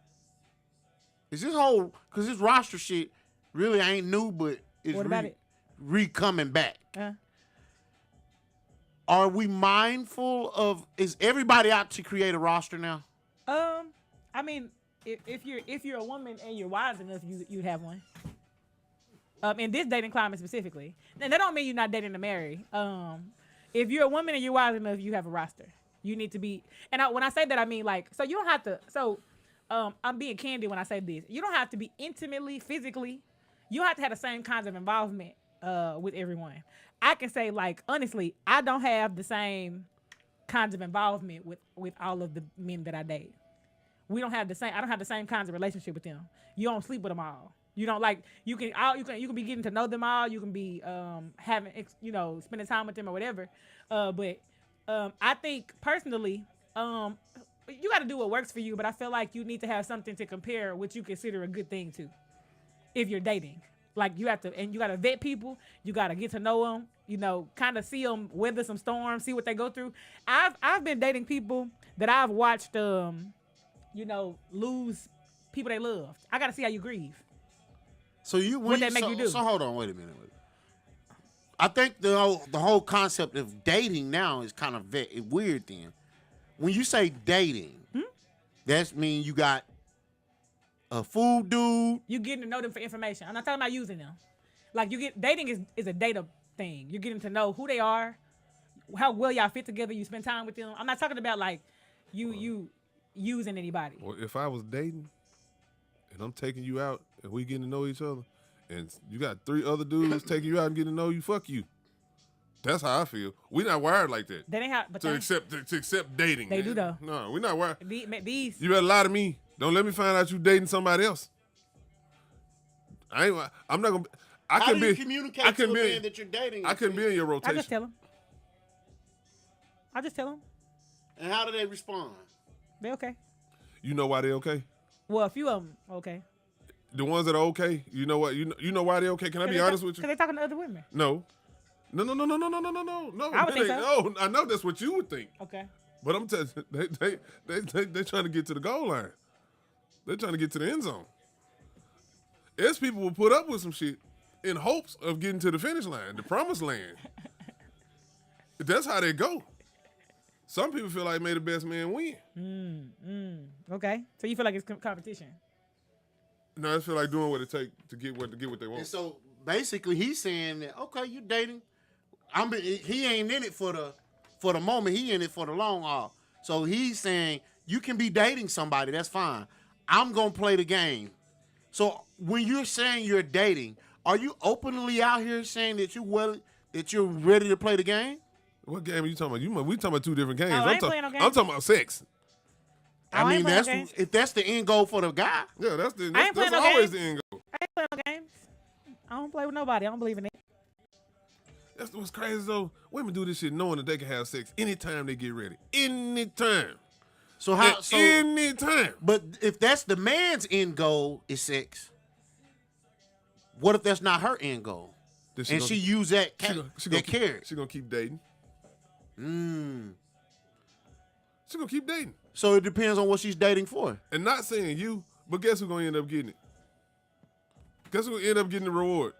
Is this whole because this roster shit really ain't new, but it's What about it? coming back? Uh, Are we mindful of? Is everybody out to create a roster now? I mean, if you're a woman and you're wise enough, you have one. In this dating climate specifically, and that don't mean you're not dating to marry. If you're a woman and you're wise enough, you have a roster. You need to be, and when I say that, I mean like, so you don't have to. So, I'm being candid when I say this. You don't have to be intimately, physically. You don't have to have the same kinds of involvement with everyone. I can say like honestly, I don't have the same kinds of involvement with all of the men that I date. we don't have the same. I don't have the same kinds of relationship with them. You don't sleep with them all. You don't like. You can be getting to know them all. You can be spending time with them or whatever. But I think personally, you got to do what works for you. But I feel like you need to have something to compare what you consider a good thing to. If you're dating, like you got to vet people. You got to get to know them. You know, kind of see them weather some storms, see what they go through. I've been dating people that I've watched, lose people they loved. I got to see how you grieve. So what that make you do? So hold on, wait a minute. I think the whole concept of dating now is kind of weird. Then, when you say dating, that means you got a food dude. You getting to know them for information. I'm not talking about using them. Like dating is a data thing. You're getting to know who they are, how well y'all fit together. You spend time with them. I'm not talking about like you using anybody. Well, if I was dating and I'm taking you out and we getting to know each other, and you got 3 other dudes taking you out and getting to know you, fuck you. That's how I feel. We not wired like that. They ain't how, but to accept dating. They man. do though. No, we not wired. These. You better lie to me. Don't let me find out you dating somebody else. I'm not gonna. How do you communicate to a man that you're dating? I couldn't be in your rotation. I just tell them. And how do they respond? They okay. You know why they okay? Well, a few of them okay. The ones that are okay, you know what? You know why they okay? Can I be honest with you? Because they talking to other women. No. No. I would think so. Oh, I know that's what you would think. Okay. But I'm telling you, they trying to get to the goal line. They're trying to get to the end zone. As people will put up with some shit in hopes of getting to the finish line, the promised land. That's how they go. Some people feel like may the best man win. Okay. So you feel like it's competition? No, I feel like doing what it takes to get what they want. And so basically, he's saying that okay, you dating. He ain't in it for the moment. He in it for the long haul. So he's saying you can be dating somebody. That's fine. I'm gonna play the game. So when you're saying you're dating, are you openly out here saying that you're ready to play the game? What game are you talking about? We talking about 2 different games. I ain't playing no game. I'm talking about sex. I mean, if that's the end goal for the guy. Yeah, that's no always games. the end goal. I ain't playing no games. I don't play with nobody. I don't believe in it. That's what's crazy though. Women do this shit knowing that they can have sex anytime they get ready. Anytime. Anytime. But if that's the man's end goal is sex, what if that's not her end goal? She use that carrot? She gonna keep dating. She gonna keep dating. So it depends on what she's dating for. And not saying you, but guess who's gonna end up getting it? Guess who end up getting the reward?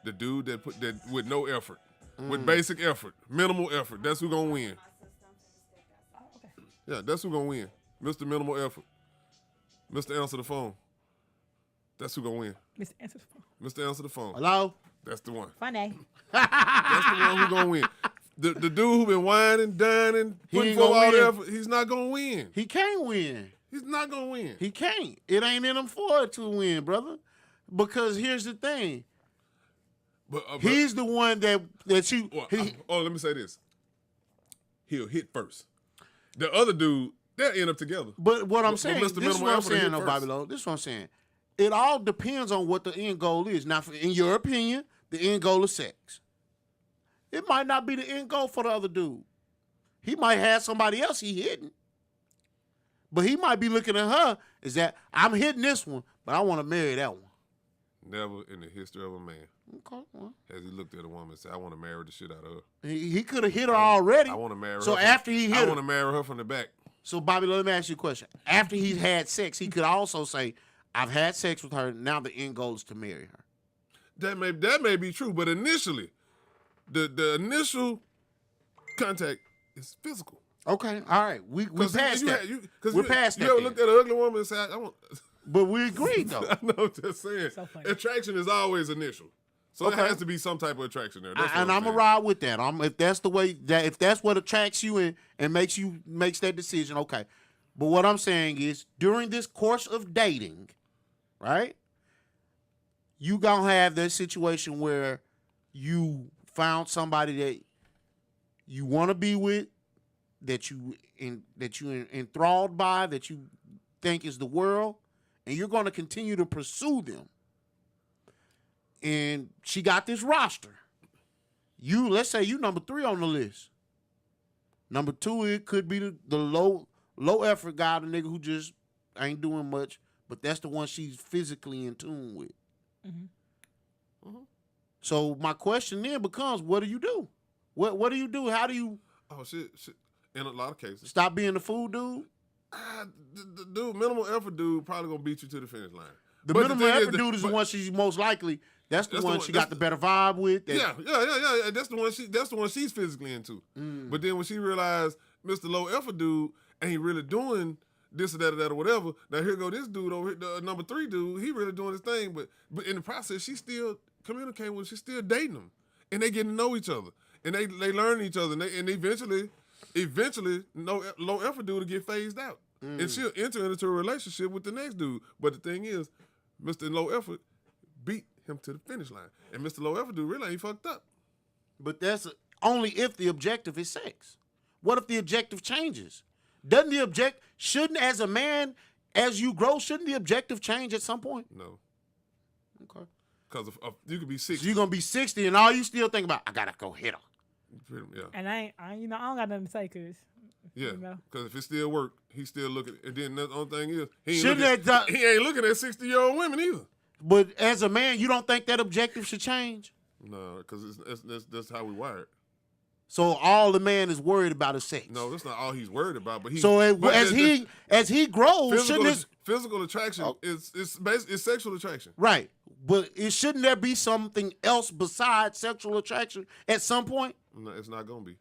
The dude that put that with no effort, with basic effort, minimal effort. That's who gonna win. Yeah, that's who gonna win. Mr. Minimal Effort. Mr. Answer the Phone. That's who gonna win. Mr. Answer the Phone. Mr. Answer the Phone. Hello? That's the one. Funny. That's the one who gonna win. The dude who been whining, dining, putting forth all the effort, he's not gonna win. He can't win. He's not gonna win. He can't. It ain't in him for it to win, brother. Because here's the thing. But he's the one that you. Let me say this. He'll hit first. The other dude, they'll end up together. But what I'm saying, this is what I'm saying, no, Babylon. This is what I'm saying. It all depends on what the end goal is. Now, in your opinion, the end goal is sex. It might not be the end goal for the other dude. He might have somebody else he hitting. But he might be looking at her as that, I'm hitting this one, but I want to marry that one. Never in the history of a man okay, well, has he looked at a woman and said, I want to marry the shit out of her. He could have hit her already. I want to marry her. So after he hit her. I want to marry her from the back. So, Bobby, let me ask you a question. After he's had sex, he could also say, I've had sex with her, now the end goal is to marry her. That may be true, but initially, the initial contact is physical. Okay, all right. We're past that. We're past that. You ever looked at an ugly woman and said, I want... But we agreed, though. I know, I'm just saying. So attraction is always initial. So there has to be some type of attraction there. And I'm going to ride with that. If that's the way, if that's what attracts you and makes that decision, okay. But what I'm saying is, during this course of dating, right, you going to have that situation where you found somebody that you want to be with, that you enthralled by, that you think is the world, and you're going to continue to pursue them. And she got this roster. Let's say you number 3 on the list. Number 2, it could be the low effort guy, the nigga who just ain't doing much, but that's the one she's physically in tune with. Mm-hmm. Mm-hmm. So my question then becomes, what do you do? What do you do? How do you? Oh shit! In a lot of cases, stop being the fool dude. The dude, minimal effort dude, probably gonna beat you to the finish line. The minimal effort dude is the one she's most likely. That's the one she got the better vibe with. Yeah. That's the one she's physically into. Mm. But then when she realized Mr. Low effort dude ain't really doing this or that or whatever, now here go this dude over here, the number 3 dude. He really doing his thing, but in the process, she's still communicating with him. She's still dating him, and they getting to know each other, and they learn each other, and eventually, low effort dude will get phased out, and she'll enter into a relationship with the next dude. But the thing is, Mr. Low effort beat him to the finish line, and Mr. Low effort dude really ain't fucked up. But that's only if the objective is sex. What if the objective changes? Doesn't the shouldn't, as a man, as you grow, shouldn't the objective change at some point? No. Okay. Because you could be 60. So you're gonna be 60, and all you still think about, I gotta go hit her. Yeah. And I don't got nothing to say, cause. Yeah. Because if it still work, he's still looking. And then the only thing is, he ain't looking at 60-year-old women either. But as a man, you don't think that objective should change? No, because that's how we wired. So all the man is worried about is sex. No, that's not all he's worried about. But as he grows, physical attraction is sexual attraction. Right, but shouldn't there be something else besides sexual attraction at some point? No, it's not gonna be.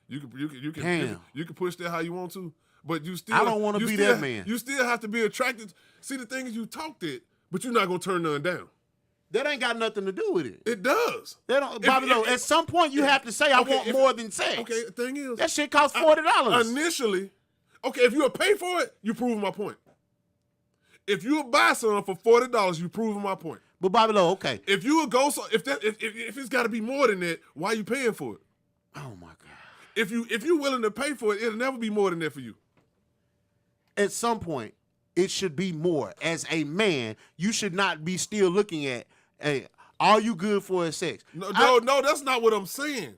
You can push that how you want to, but you still. I don't want to be that man. You still have to be attracted. See, the thing is, you talked it, but you're not gonna turn none down. That ain't got nothing to do with it. It does. At some point, you have to say, I want more than sex. Okay, the thing is, that shit costs $40. Initially, okay, if you'll pay for it, you prove my point. If you'll buy something for $40, you prove my point. But Bobby Lowe, okay. If you would go, if it's got to be more than that, why are you paying for it? Oh my God. If you're willing to pay for it, it'll never be more than that for you. At some point, it should be more. As a man, you should not be still looking at, hey, all you good for is sex. No, that's not what I'm saying.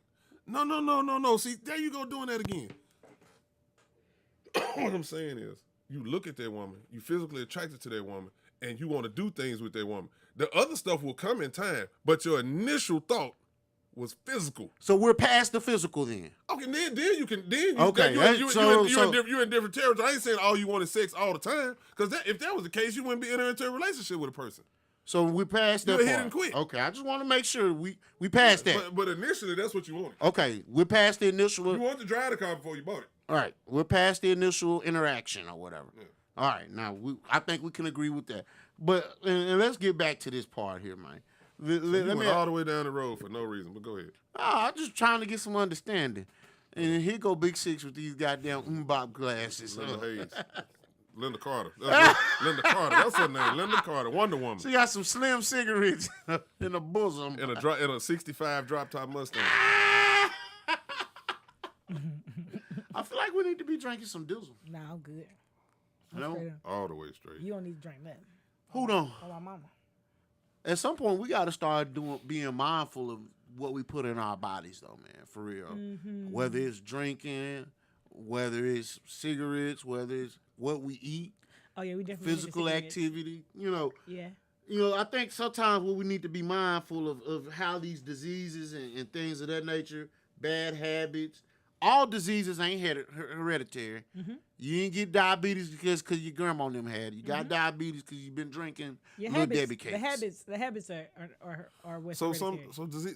No. See, there you go doing that again. What I'm saying is, you look at that woman, you physically attracted to that woman, and you want to do things with that woman. The other stuff will come in time, but your initial thought was physical. So we're past the physical then. Okay, then you can. Okay, you're in different territory. I ain't saying all you want is sex all the time, because if that was the case, you wouldn't be entering into a relationship with a person. So we passed that part. Hit and quit. Okay, I just want to make sure we passed that. But initially, that's what you wanted. Okay, we're past the initial. You wanted to drive the car before you bought it. All right, we're past the initial interaction or whatever. Yeah. All right, now I think we can agree with that. But and let's get back to this part here, man. You went all the way down the road for no reason, but go ahead. I'm just trying to get some understanding. And here go Big Six with these goddamn Mbop glasses. Linda Hayes. Linda Carter. Linda Carter. That's her name. Linda Carter. Wonder Woman. She got some slim cigarettes in the bosom. In a 65 drop top Mustang. I feel like we need to be drinking some Dizzle. Nah, I'm good. All the way straight. You don't need to drink nothing. Who don't? Oh, my mama. At some point, we got to start being mindful of what we put in our bodies, though, man, for real. Mm-hmm. Whether it's drinking, whether it's cigarettes, whether it's what we eat. Oh, yeah, we definitely physical activity, Yeah. I think sometimes what we need to be mindful of how these diseases and things of that nature, bad habits, all diseases ain't hereditary. Mm-hmm. You ain't get diabetes because your grandma and them had it. You got diabetes because you've been drinking Little Debbie cakes. The habits are what's hereditary.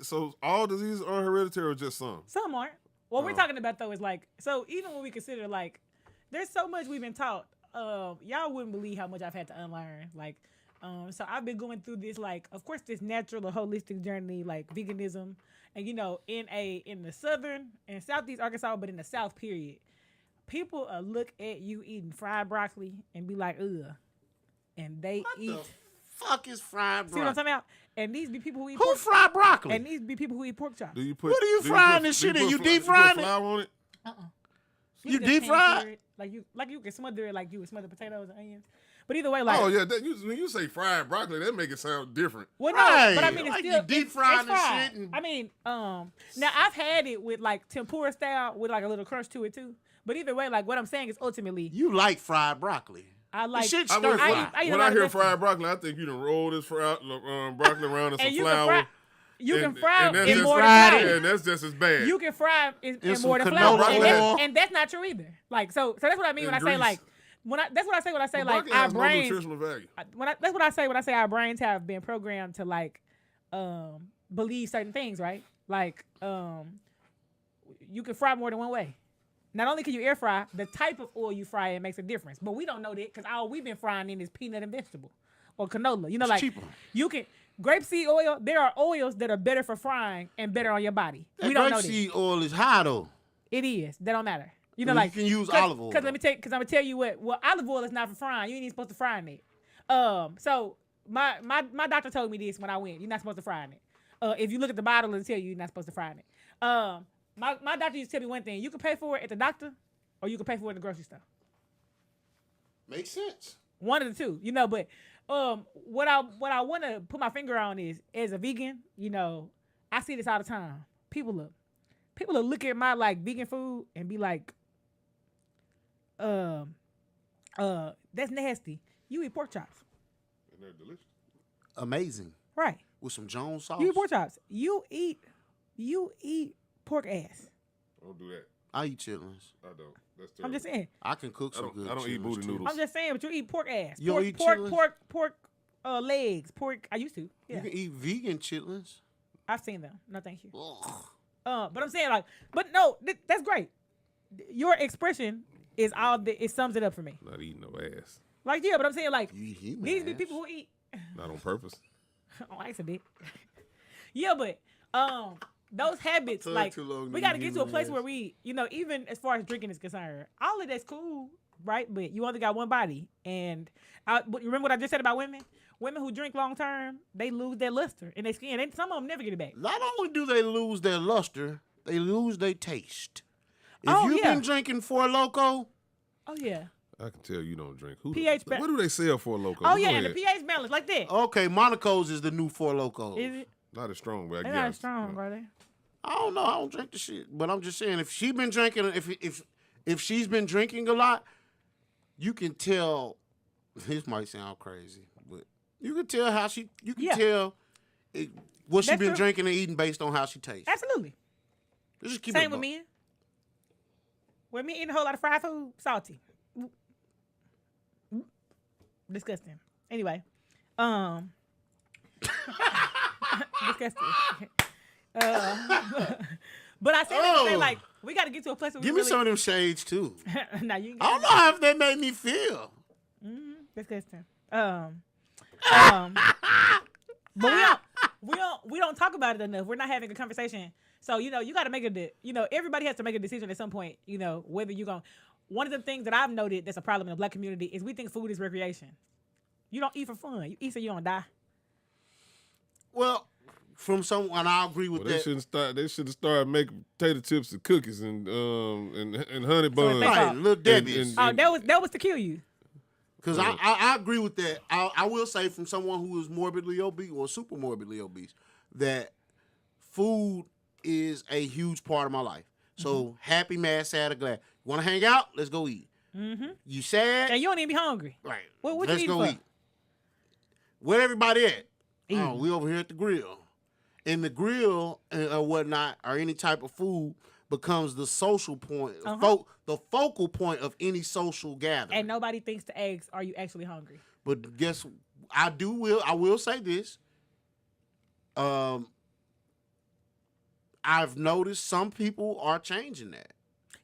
So all diseases are hereditary or just some? Some aren't. What we're talking about, though, is like, so even when we consider, like, there's so much we've been taught. Y'all wouldn't believe how much I've had to unlearn. Like, so I've been going through this, like, of course, this natural or holistic journey, like veganism. And, in the southern and southeast Arkansas, but in the south, period, people look at you eating fried broccoli and be like, ugh. And they eat. What the fuck is fried broccoli? See what I'm talking about? And these be people who eat pork. Who fried broccoli? And these be people who eat pork chops. What are you frying this shit in? You deep frying it? Flour on it? You can just deep fried? pan-sear it, like you can smother it like you would smother potatoes and onions. But either way, like Oh yeah, when you say fried broccoli, that make it sound different. well, no, Right. but I mean it's Like you still deep it's fried and fried. shit and- I mean, now I've had it with like tempura style with like a little crunch to it too. But either way, like what I'm saying is ultimately You like fried broccoli. I like. The shit I stir would- fry. I eat a when lot I of hear vegetables. fried broccoli, I think you done roll this fried broccoli around in some and you flour. can fry. You can fry and that's in just more fried than it. Yeah, flour. and that's just as bad. You can fry in some more than canola flour, and, oil. and that's not true either. Like so that's what I mean when I And say grease. like that's what I say when I say like broccoli our has no brains. nutritional value. That's what I say when I say our brains have been programmed to like believe certain things, right? Like you can fry more than one way. Not only can you air fry, the type of oil you fry it makes a difference. But we don't know that because all we've been frying in is peanut and vegetable or canola. You know, It's like cheaper. you can grapeseed oil. There are oils that are better for frying and better on your body. That We don't know that. grapeseed oil is high though. It is. That don't matter. You know, Well, you like can use cause, olive oil, Because though. let me tell you, because I'm gonna tell you what. Well, olive oil is not for frying. You ain't even supposed to fry in it. So my doctor told me this when I went. You're not supposed to fry in it. If you look at the bottle, it'll tell you you're not supposed to fry in it. My doctor used to tell me one thing: you can pay for it at the doctor, or you can pay for it in the grocery store. Makes sense. One of the two, you know. But what I want to put my finger on is, as a vegan, you know, I see this all the time. People will look at my like vegan food and be like, that's nasty. You eat pork chops, And they're delicious. Amazing. right? With some Jones sauce. You eat pork chops. You eat pork ass. I don't do that. I eat chitlins. I don't. That's terrible. I'm just saying. I can cook some good I don't eat chitlins, booty too. noodles. I'm just saying, but you eat pork ass. You don't eat pork, chitlins? pork, legs. Pork. I used to. Yeah, You can eat vegan chitlins. I've seen them. No, thank you. Ugh. But I'm saying like, but no, that's great. Your expression is all that it sums it up for me. Not eating no ass. Like yeah, but I'm saying like You eat human these be ass. people who eat. Not on purpose. Oh, I a bit. Yeah, but those habits Took like too long to we got to eat get to a human place ass. where we, you know, even as far as drinking is concerned, all of that's cool, right? But you only got one body, and but you remember what I just said about women? Women who drink long term, they lose their luster in their skin. And some of them never get it back. Not only do they lose their luster, they lose their taste. If Oh, you've yeah. been drinking Four Loko, Oh yeah. I can tell you don't drink. pH What do they sell for a local? Oh yeah, and the pH balance like that. okay, Monaco's is the new Four Lokos. Is it? Not as strong, but I They're guess. not strong, are they? I don't know. I don't drink the shit, but I'm just saying if she been drinking, if she's been drinking a lot, you can tell. This might sound crazy, but you can tell how she. You can Yeah. tell what she That's been true. drinking and eating based on how she tastes. Absolutely. Just keep Same it with bu- men. With me eating a whole lot of fried food, salty. Disgusting. Anyway, disgusting. But I said that to say, Oh. like, we got to get to a place where Give we me some of them shades too. Now you can I don't know how they made me feel. disgusting. But we don't talk about it enough. We're not having a conversation. So you know, you got to make everybody has to make a decision at some point. You know, whether you going. One of the things that I've noted that's a problem in the black community is we think food is recreation. You don't eat for fun. You eat so you don't die. Well, from someone, I agree with Well, they that. shouldn't start. They should have started making potato chips and cookies and honey buns. they- Right, little Debbie's. and- That was to kill you. Because I agree with that. I will say from someone who is morbidly obese or super morbidly obese that food is a huge part of my life. So happy, mad, sad, or glad. You want to hang out? Let's go eat. You sad? And you don't even be hungry. Right. What you Let's eating go for? eat. Where everybody at? Oh, Eating. we over here at the grill. And the grill or whatnot, or any type of food, becomes the social point, the focal point of any social gathering. And nobody thinks to ask, are you actually hungry? But guess I will say this. I've noticed some people are changing that.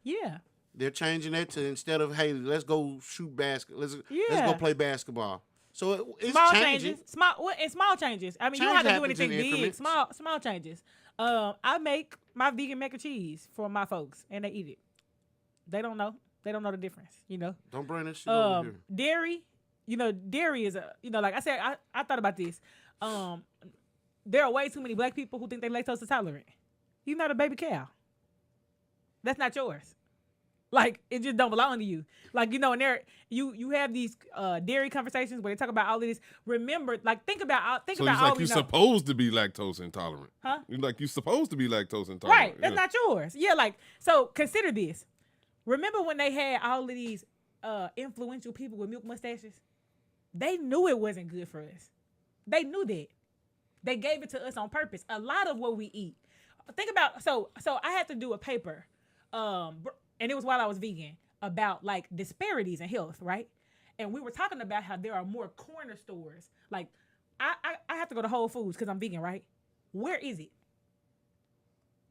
Yeah. They're changing that to instead of hey, let's go shoot basket. Let's Yeah. go play basketball. So it's Small changing. changes. Small changes. I mean, you don't Change have to do happens in anything big. increments. Small changes. I make my vegan mac and cheese for my folks, and they eat it. They don't know. They don't know the difference. You know. Don't bring that shit over here. Dairy. You know, dairy is like I said. I thought about this. There are way too many black people who think they're lactose intolerant. You're not a baby cow. That's not yours. Like it just don't belong to you. Like and there you have these dairy conversations where they talk about all of this. Remember, like think about all you're supposed to be lactose intolerant. Huh? You're supposed to be lactose intolerant. Right. That's not yours. Yeah. Like so. Consider this. Remember when they had all of these influential people with milk mustaches? They knew it wasn't good for us. They knew that. They gave it to us on purpose. A lot of what we eat. Think about so I had to do a paper, and it was while I was vegan about like disparities in health, right? And we were talking about how there are more corner stores. Like I have to go to Whole Foods because I'm vegan, right? Where is it?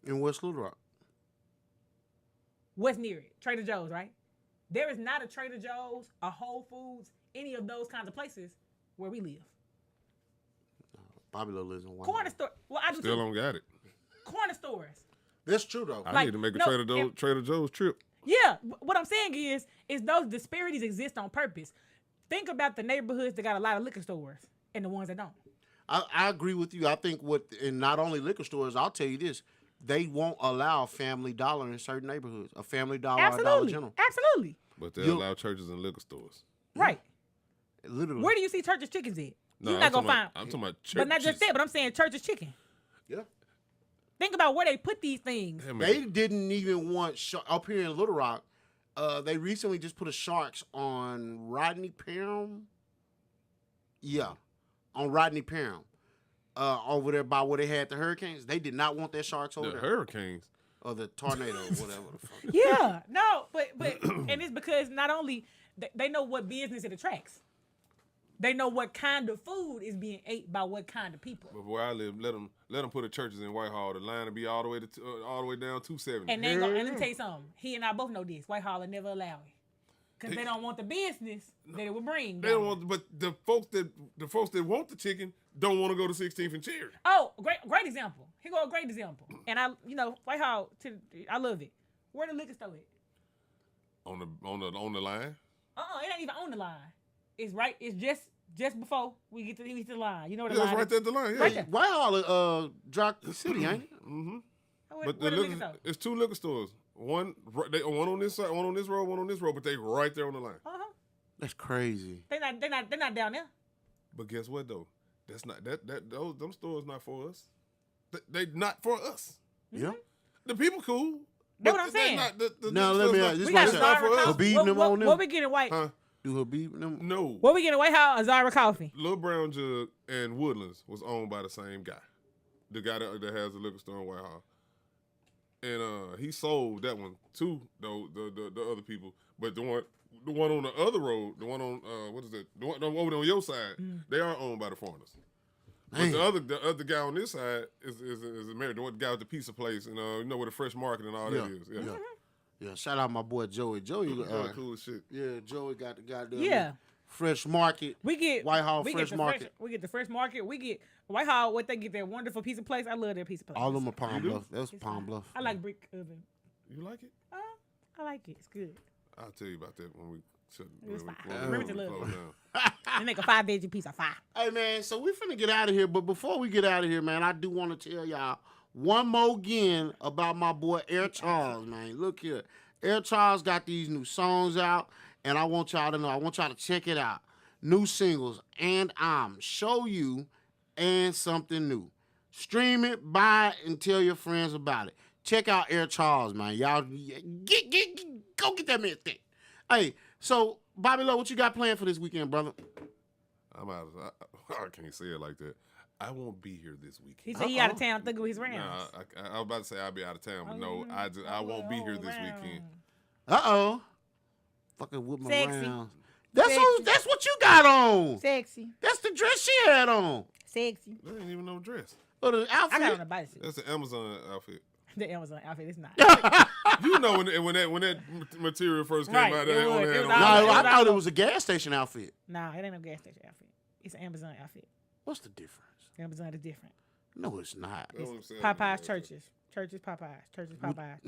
In West Little Rock. What's near it? Trader Joe's, right? There is not a Trader Joe's, a Whole Foods, any of those kinds of places where we live. Bobby Lowe lives in one. Corner store. Well, I do Still too. don't got it. Corner stores. That's true though. I need to make a Trader Joe's trip. Yeah, what I'm saying is those disparities exist on purpose. Think about the neighborhoods that got a lot of liquor stores and the ones that don't. I agree with you. I think and not only liquor stores, I'll tell you this, they won't allow Family Dollar in certain neighborhoods. A Family Dollar or a Dollar General. Absolutely. But they allow churches and liquor stores. Right. Literally. Where do you see Church's Chickens at? No, You're not going to find. I'm talking about churches. But not just that, but I'm saying Church's Chicken. Yeah. Think about where they put these things. They didn't even want up here in Little Rock. They recently just put a Sharks on Rodney Parham. Yeah, on Rodney Parham. Over there by where they had the hurricanes. They did not want their Sharks over there. The hurricanes. Or the tornado, whatever the fuck. Yeah, no, but and it's because not only they know what business it attracts. They know what kind of food is being ate by what kind of people. But where I live, let them put the churches in Whitehall. The line will be all the way down 270. And and let me tell you something. He and I both know this. Whitehall will never allow it because they don't want the business that it will bring. They don't want, but the folks that want the chicken don't want to go to 16th and Cherry. Oh, great example. Here go a great example. And Whitehall, I love it. Where the liquor store at? On the line. It ain't even on the line. It's right. It's just before we get to the line. You know what the Yeah, line it's right there at the line. Yeah. Right there. Whitehall, Dry City, ain't it? Mm-hmm. But the liquor store? It's two liquor stores. One on this side, one on this road, but they right there on the line. That's crazy. They're not down there. But guess what though? That's not them stores not for us. They not for us. Yeah. The people cool. That's what I'm saying. Now let me ask. We got Habib them on them. What we getting white? Huh? Do Habib them? No. What we getting Whitehall? Zara Coffee. Lil Brown Jug and Woodlands was owned by the same guy. The guy that has the liquor store in Whitehall. And he sold that one to the other people. But the one on the other road, the one on what is it? The one over on your side, they are owned by the foreigners. But the other guy on this side is married. The one guy with the pizza place and you know where the Fresh Market and all that is. Yeah. Yeah, shout out my boy Joey. Joey, cool as shit. Yeah, Joey got the goddamn Fresh Market. We get Whitehall Fresh Market. We get the Fresh Market. We get Whitehall. What they get that wonderful pizza place. I love their pizza place. All of them are Palm Bluff. That was Palm Bluff. I like brick oven. You like it? I like it. It's good. I'll tell you about that when we. It's fine. Remember to love. down. They make a 5-veggie pizza. 5. Hey man, so we finna get out of here. But before we get out of here, man, I do want to tell y'all one more again about my boy Air Charles, man. Look here. Air Charles got these new songs out, and I want y'all to know. I want y'all to check it out. New singles, And I'm Show You, and Something New. Stream it, buy it, and tell your friends about it. Check out Air Charles, man. Y'all go get that man thing. Hey, so Bobby Lowe, what you got planned for this weekend, brother? I'm out. I can't say it like that. I won't be here this weekend. He said he out of town thinking with his rounds. Nah, I was about to say I'll be out of town, but no, I won't be here this weekend. Fucking with my Sexy. rounds. That's what you got on. Sexy. That's the dress she had on. Sexy. That ain't even no dress. Or the outfit. I got on a bodysuit. That's the Amazon outfit. The Amazon outfit is not. You know when that material first came Right, out, it they only was. had It on. was No, all- I thought it was a gas station outfit. Nah, it ain't no gas station outfit. It's an Amazon outfit. What's the difference? Amazon is different. No, it's not. That's what I'm saying. Popeyes churches. Churches Popeyes. Churches Popeyes.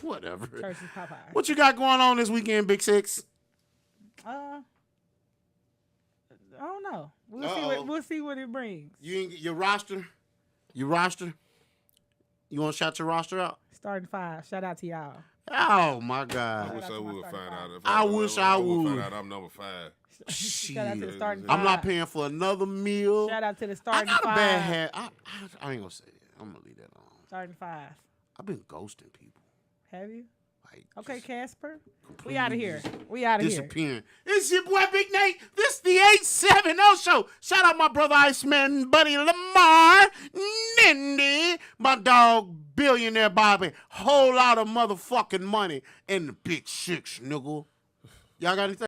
Whatever. Churches Popeyes. What you got going on this weekend, Big Six? I don't know. We'll see what it brings. You ain't get your roster? Your roster? You want to shout your roster out? Starting 5. Shout out to y'all. Oh my I God. wish out I to my would starting find five. out. I wish I would would. find out I'm number 5. Shout out to the starting I'm not five. paying for another meal. Shout out to the I starting got a five. bad habit. I ain't gonna say that. I'm gonna leave that alone. Starting 5. I've been ghosting people. Have you? Like, Okay, just Casper. We completely out of here. just We out of here. disappearing. It's your boy Big Nate. This the 870 show. Shout out my brother Iceman, buddy Lamar, Nindy, my dog Billionaire Bobby. Whole lot of motherfucking money and the big SYXX, nigga. Y'all got anything?